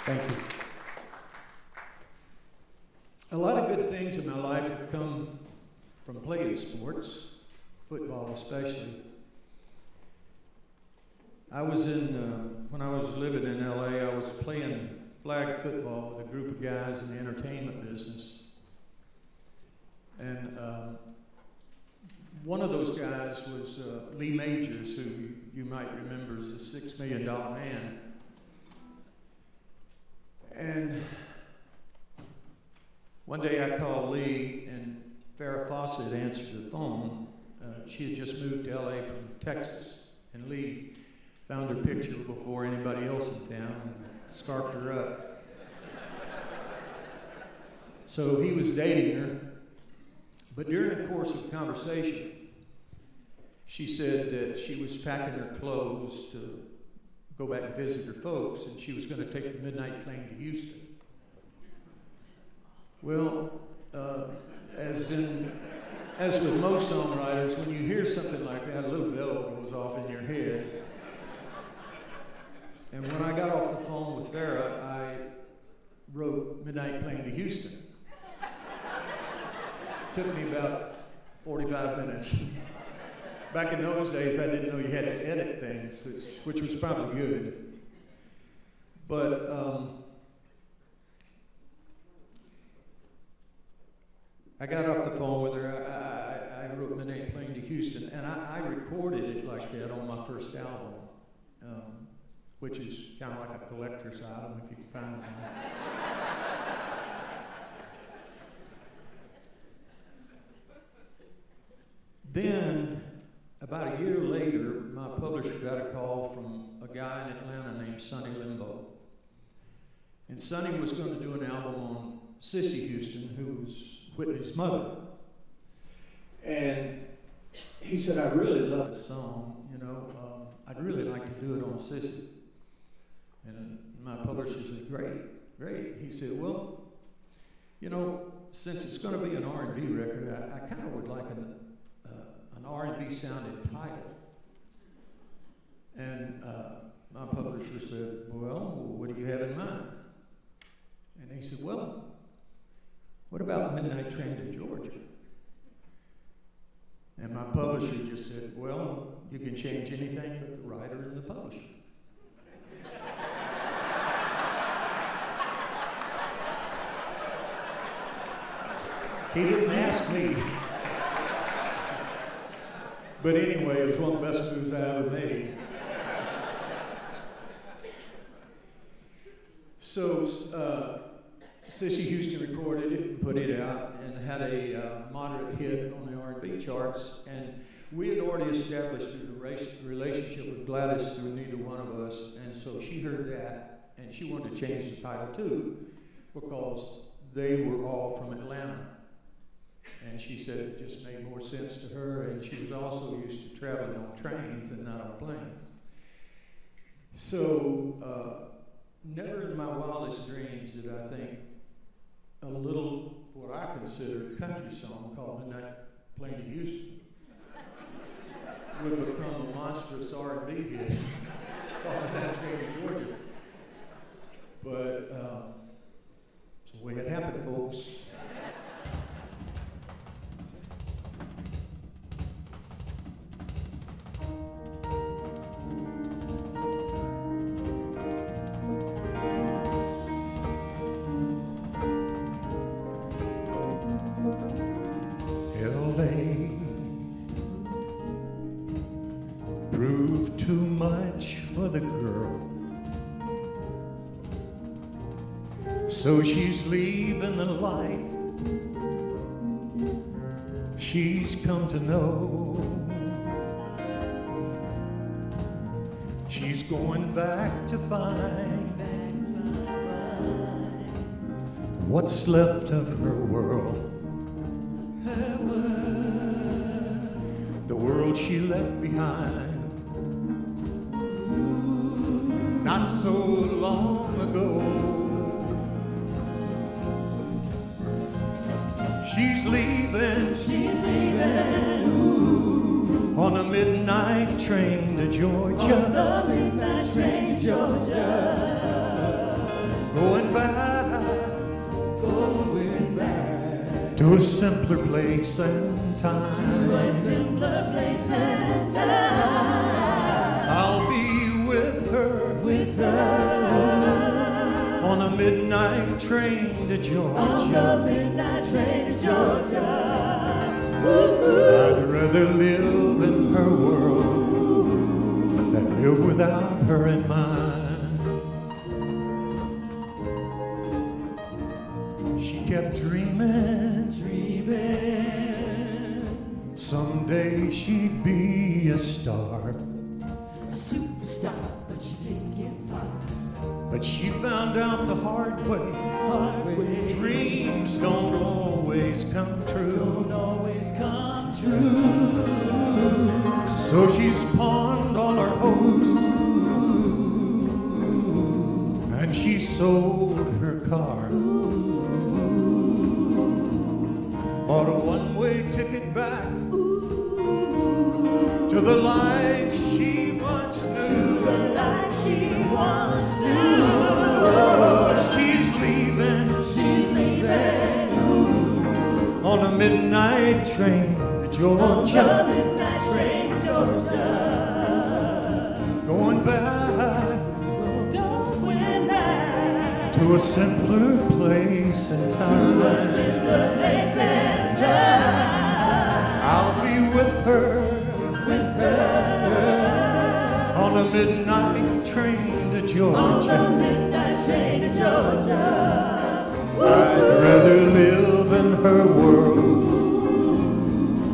Thank you. A lot of good things in my life have come from playing sports, football especially. I was when I was living in LA, I was playing flag football with a group of guys in the entertainment business. And one of those guys was Lee Majors, who you might remember as the $6 Million Man. And one day I called Lee, and Farrah Fawcett answered the phone. She had just moved to LA from Texas, and Lee found her picture before anybody else in town and scarfed her up. So he was dating her. But during the course of the conversation, she said that she was packing her clothes to go back and visit her folks, and she was going to take the midnight plane to Houston. Well, as with most songwriters, when you hear something like that, a little bell goes off in your head. And when I got off the phone with Farrah, I wrote Midnight Plane to Houston. Took me about 45 minutes. Back in those days, I didn't know you had to edit things, which was probably good. But I got off the phone with her. I wrote Midnight Plane to Houston, and I recorded it like that on my first album, which is kind of like a collector's item, if you can find one. Then, about a year later, my publisher got a call from a guy in Atlanta named Sonny Limbo. And Sonny was going to do an album on Cissy Houston, who was Whitney's mother. And he said, I really love the song, you know, I'd really like to do it on Cissy. And my publisher said, great, great. He said, well, you know, since it's going to be an R&B record, I kind of would like an R&B sounded title. And my publisher said, well, what do you have in mind? And he said, well, what about Midnight Train to Georgia? And my publisher just said, well, you can change anything but the writer and the publisher. He didn't ask me. But anyway, it was one of the best moves I ever made. So Cissy Houston recorded it and put it out and had a moderate hit on the R&B charts. And we had already established a relationship with Gladys through neither one of us. And so she heard that and she wanted to change the title too, because they were all from Atlanta. And she said it just made more sense to her, and she was also used to traveling on trains and not on planes. So never in my wildest dreams did I think a little, what I consider a country song called Midnight Plane to Houston would become a monstrous R&B hit called Midnight Train to Georgia. But it's the way it happened, folks. Proved too much for the girl, so she's leaving the life she's come to know. She's going back to find what's left of her world. The world she left behind not so long ago. She's leaving ooh, on a midnight train to Georgia. On the midnight train to Georgia. Going back to a simpler place and time. To a simpler place and time. I'll be with her on a midnight train to Georgia. On the midnight train to Georgia. I'd rather live in her world than live without her in mine. She kept dreaming, someday she'd be a star. A superstar, but she didn't get far. But she found out the hard way. Dreams don't always come true. So she's pawned all her hopes, and she sold her car. bought a one-way ticket back to the life she once knew. To the life she once knew. She's leaving. She's leaving. On a midnight train to Georgia. On the midnight train to Georgia. Going back to a simpler place and time. To a simpler place and time. I'll be with her. On a midnight train to Georgia. On the midnight train to Georgia. I'd rather live in her world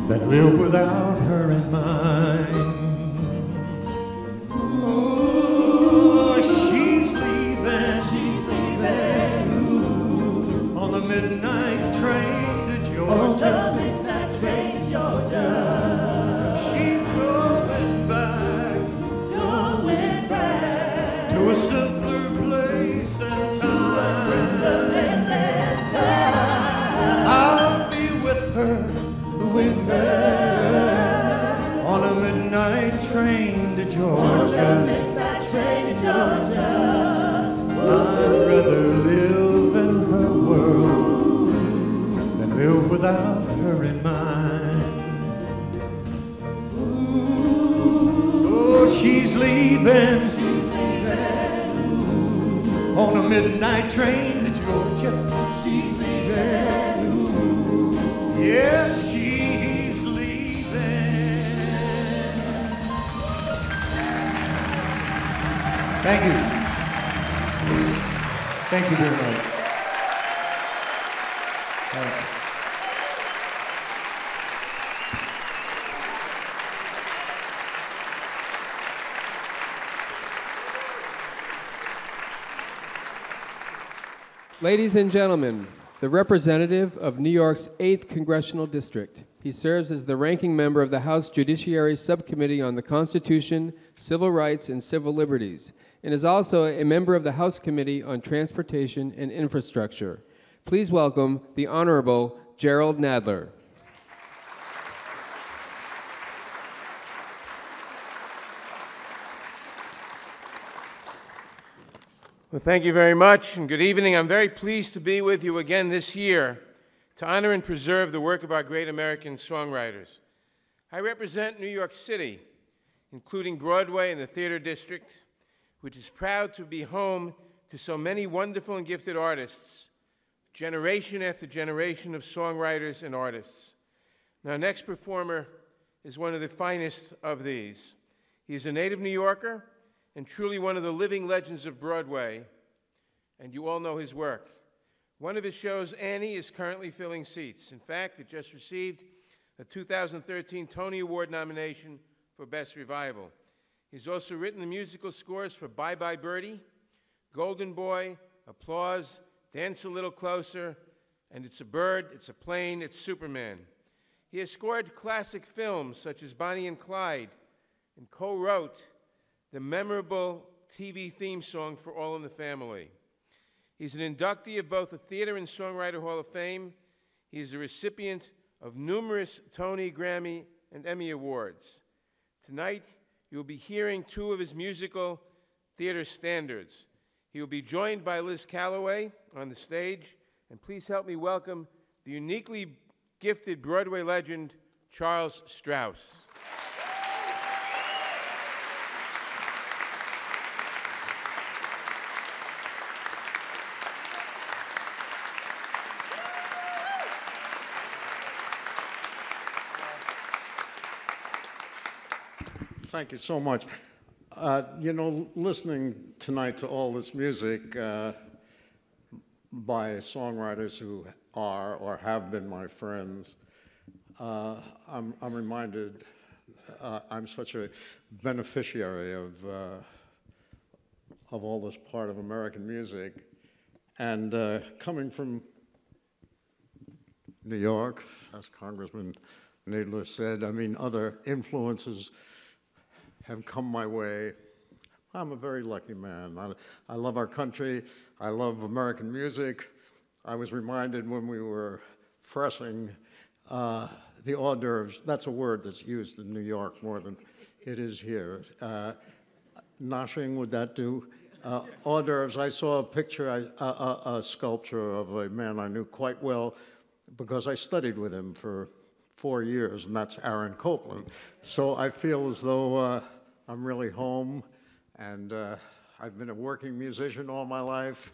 than live without her in mine. Ooh, she's leaving. She's leaving. Ooh, on the midnight train to Georgia. On the midnight train to Georgia. She's going back. Going back. To a simpler place and time. To a simpler place and time. I'll be with her. With her. On a midnight train to Georgia. On the midnight train to Georgia. I'd rather live in her world than live without her in mine. Oh, she's leaving. She's leaving. On a midnight train to Georgia. She's leaving. Yes, she's leaving. Thank you. Thank you very much. Thanks. Ladies and gentlemen, the representative of New York's 8th Congressional District. He serves as the ranking member of the House Judiciary Subcommittee on the Constitution, Civil Rights, and Civil Liberties, and is also a member of the House Committee on Transportation and Infrastructure. Please welcome the Honorable Gerald Nadler. Well, thank you very much, and good evening. I'm very pleased to be with you again this year to honor and preserve the work of our great American songwriters. I represent New York City, including Broadway and the Theater District, which is proud to be home to so many wonderful and gifted artists, generation after generation of songwriters and artists. Now, our next performer is one of the finest of these. He is a native New Yorker and truly one of the living legends of Broadway, and you all know his work. One of his shows, Annie, is currently filling seats. In fact, it just received a 2013 Tony Award nomination for Best Revival. He's also written the musical scores for Bye Bye Birdie, Golden Boy, Applause, Dance a Little Closer, and It's a Bird, It's a Plane, It's Superman. He has scored classic films such as Bonnie and Clyde, and co-wrote the memorable TV theme song for All in the Family. He's an inductee of both the Theater and Songwriter Hall of Fame. He is a recipient of numerous Tony, Grammy, and Emmy Awards. Tonight, you will be hearing two of his musical theater standards. He will be joined by Liz Calloway on the stage, and please help me welcome the uniquely gifted Broadway legend, Charles Strouse. Thank you so much. You know, listening tonight to all this music by songwriters who are or have been my friends, I'm reminded I'm such a beneficiary of all this part of American music. And coming from New York, as Congressman Nadler said, I mean, other influences have come my way. I'm a very lucky man. I love our country. I love American music. I was reminded when we were pressing the hors d'oeuvres. That's a word that's used in New York more than it is here. Noshing, would that do? Hors d'oeuvres. I saw a picture, a sculpture of a man I knew quite well because I studied with him for 4 years, and that's Aaron Copland. So I feel as though I'm really home, and I've been a working musician all my life,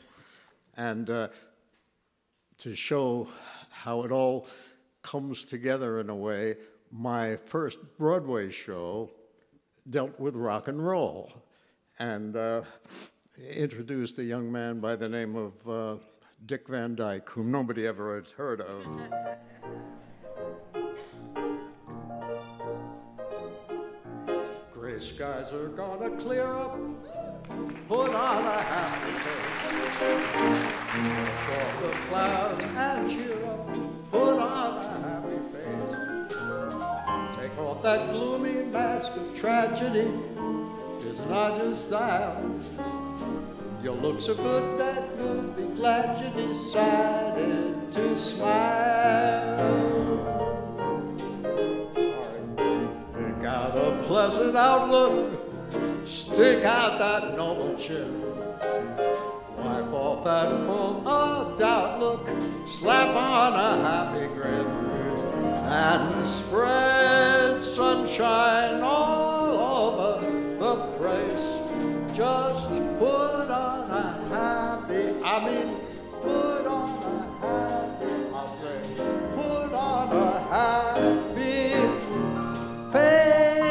and to show how it all comes together in a way, my first Broadway show dealt with rock and roll, and introduced a young man by the name of Dick Van Dyke, whom nobody ever had heard of. Gray skies are gonna clear up, put on a happy face. Off the clouds and cheer up, put on a happy face. Take off that gloomy mask of tragedy, it's not your style. You look so good that you'll be glad you decided to smile. Pick out a pleasant outlook, stick out that noble chin. Wipe off that full of doubt look, slap on a happy grin, and spread sunshine all over the place. Just put on a happy, put on a happy, I'll say, put on a happy face.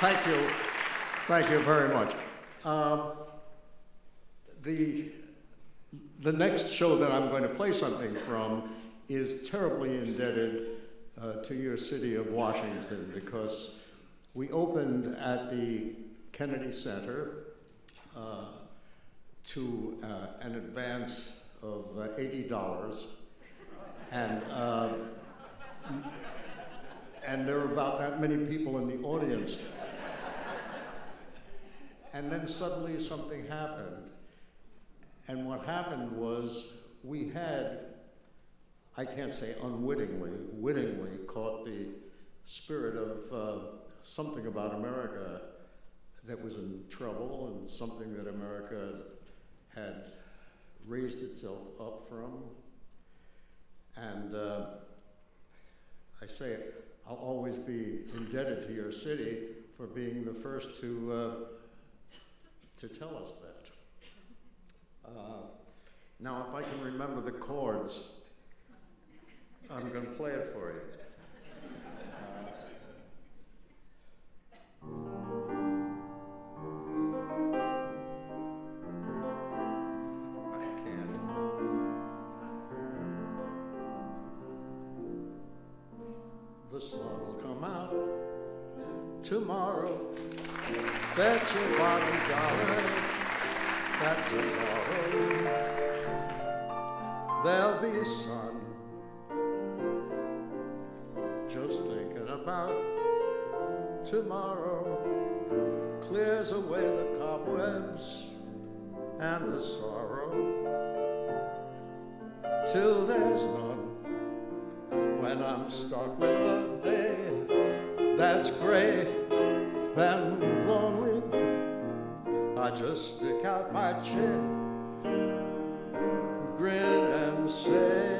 Thank you. Thank you very much. The next show that I'm going to play something from is terribly indebted to your city of Washington, because we opened at the Kennedy Center to an advance of $80, and there were about that many people in the audience. And then suddenly something happened. And what happened was we had, I can't say unwittingly, wittingly caught the spirit of something about America that was in trouble and something that America had raised itself up from. And I say I'll always be indebted to your city for being the first to tell us that. Now, if I can remember the chords, I'm going to play it for you. I can't. The sun will come out tomorrow. Bet your bottom dollar that tomorrow there'll be sun. Just thinking about tomorrow clears away the cobwebs and the sorrow till there's none. When I'm stuck with a day that's gray and lonely, I just stick out my chin, grin and say,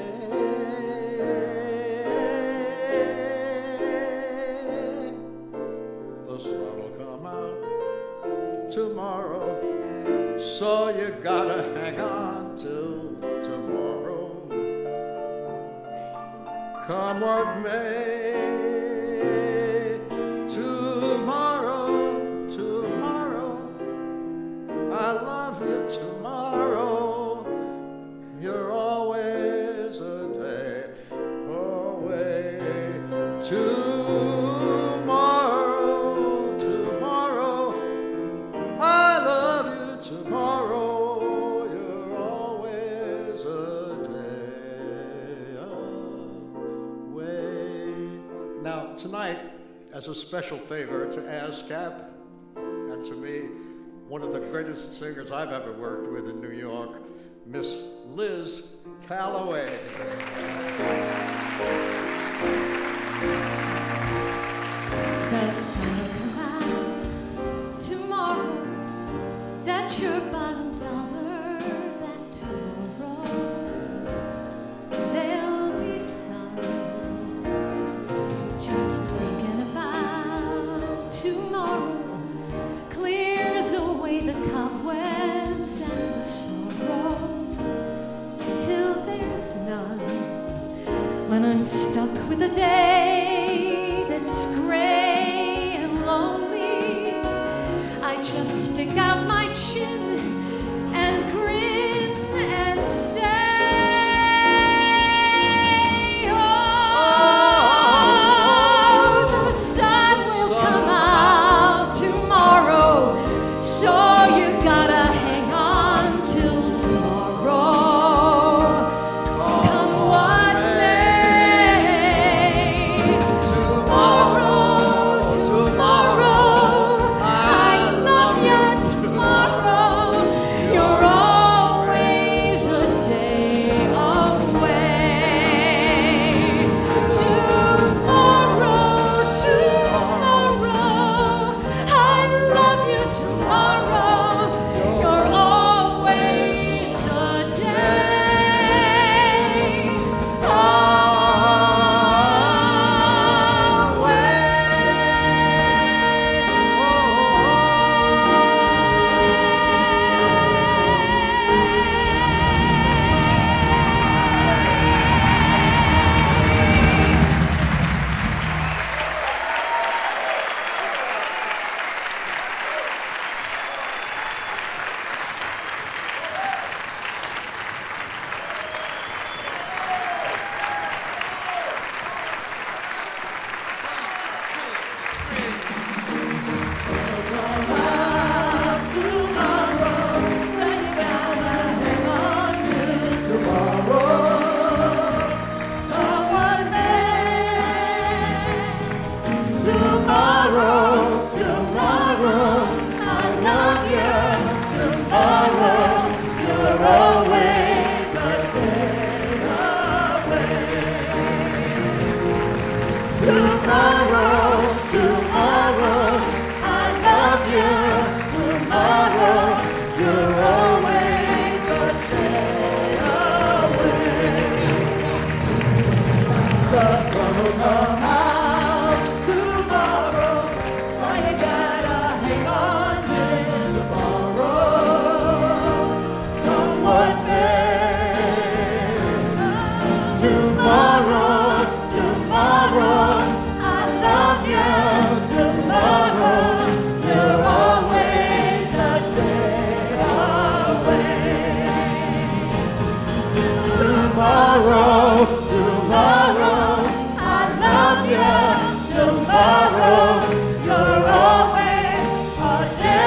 the sun will come out tomorrow, so you gotta hang on till tomorrow. Come what may, I love you tomorrow. You're always a day away. Tomorrow, tomorrow, I love you tomorrow. You're always a day away. Now, tonight, as a special favor to ASCAP and to me, one of the greatest singers I've ever worked with in New York, Miss Liz Calloway. The sun will come out tomorrow, that's your bottom dollar, that tomorrow there'll be sun. Just thinking about tomorrow clears away the cobwebs and the sorrow till there's none. When I'm stuck with a day that's gray and lonely, I just stick out my chin and grin and say, oh, the sun will come out tomorrow, so you gotta hang on till tomorrow. Come what may, tomorrow, tomorrow, I love you tomorrow. You're always a day away. Tomorrow, tomorrow, I love you tomorrow. You're always a day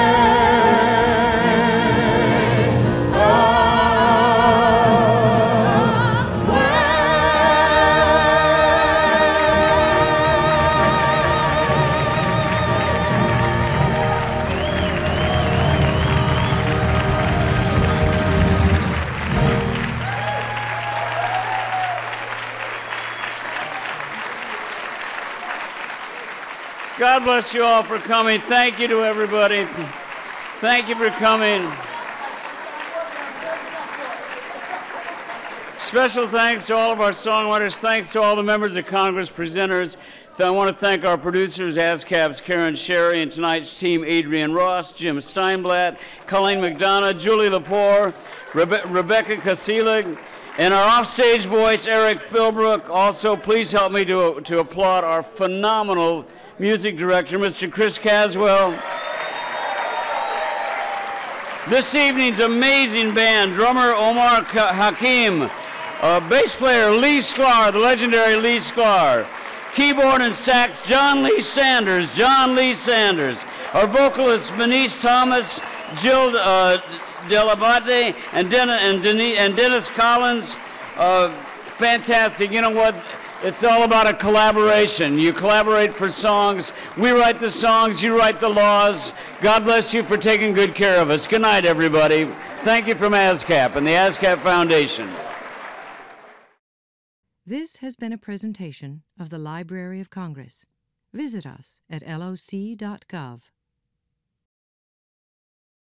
God bless you all for coming. Thank you to everybody. Thank you for coming. Special thanks to all of our songwriters. Thanks to all the members of Congress, presenters. I want to thank our producers, ASCAP's Karen Sherry, and tonight's team, Adrian Ross, Jim Steinblatt, Colleen McDonough, Julie Lepore, Rebecca Kasilig, and our offstage voice, Eric Philbrook. Also, please help me to applaud our phenomenal music director, Mr. Chris Caswell. This evening's amazing band, drummer Omar Hakim, bass player Lee Sklar, the legendary Lee Sklar, keyboard and sax John Lee Sanders, our vocalists Venice Thomas, Jill Delabate, and Dennis Collins. Fantastic. You know what? It's all about a collaboration. You collaborate for songs. We write the songs, you write the laws. God bless you for taking good care of us. Good night, everybody. Thank you from ASCAP and the ASCAP Foundation. This has been a presentation of the Library of Congress. Visit us at loc.gov.